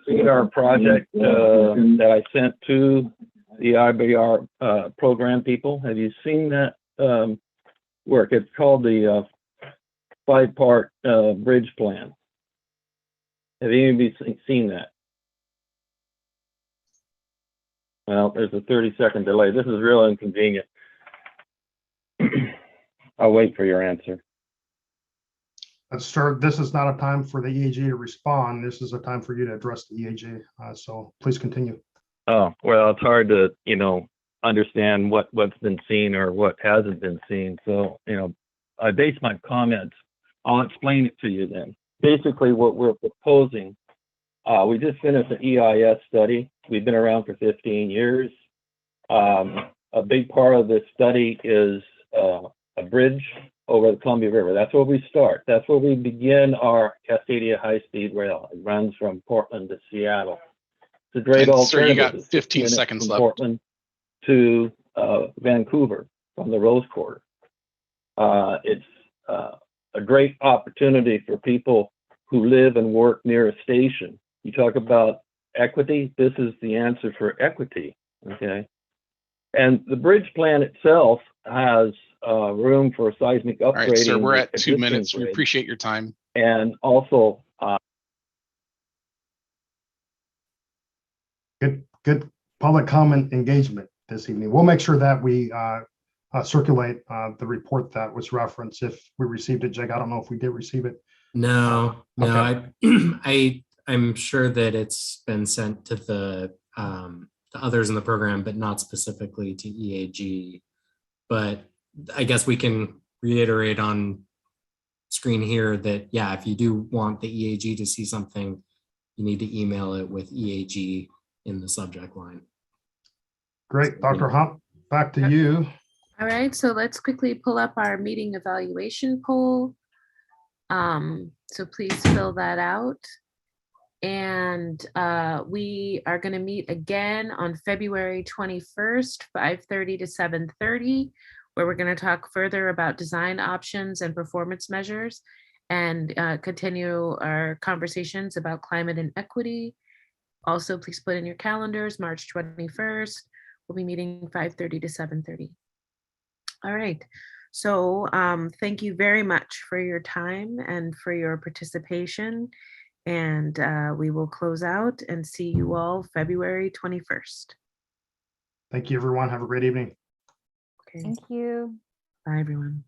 seen our project that I sent to the IBR program people? Have you seen that work? It's called the 5-part bridge plan. Have any of you seen that? Well, there's a 30-second delay. This is real inconvenient. I'll wait for your answer. Sir, this is not a time for the EAG to respond. This is a time for you to address the EAG. So please continue. Oh, well, it's hard to, understand what's been seen or what hasn't been seen. So, I base my comments. I'll explain it to you then. Basically, what we're proposing, we just finished an EIS study. We've been around for 15 years. A big part of this study is a bridge over the Columbia River. That's where we start. That's where we begin our Cascadia high-speed rail. It runs from Portland to Seattle. It's a great alternative. Sir, you got 15 seconds left. Portland to Vancouver from the Rose Quarter. It's a great opportunity for people who live and work near a station. You talk about equity. This is the answer for equity. Okay. And the bridge plan itself has room for seismic upgrading. All right, sir, we're at 2 minutes. We appreciate your time. And also, good public comment engagement this evening. We'll make sure that we circulate the report that was referenced if we received it. Jake, I don't know if we did receive it. No, Okay. I'm sure that it's been sent to the others in the program, but not specifically to EAG. But I guess we can reiterate on screen here that, yeah, if you do want the EAG to see something, you need to email it with EAG in the subject line. Great. Dr. Hump, back to you. All right, so let's quickly pull up our meeting evaluation poll. So please fill that out. And we are going to meet again on February 21st, 5:30 to 7:30, where we're going to talk further about design options and performance measures and continue our conversations about climate and equity. Also, please put in your calendars, March 21st, we'll be meeting 5:30 to 7:30. All right, so thank you very much for your time and for your participation. And we will close out and see you all February 21st. Thank you, everyone. Have a great evening. Okay. Thank you. Bye, everyone.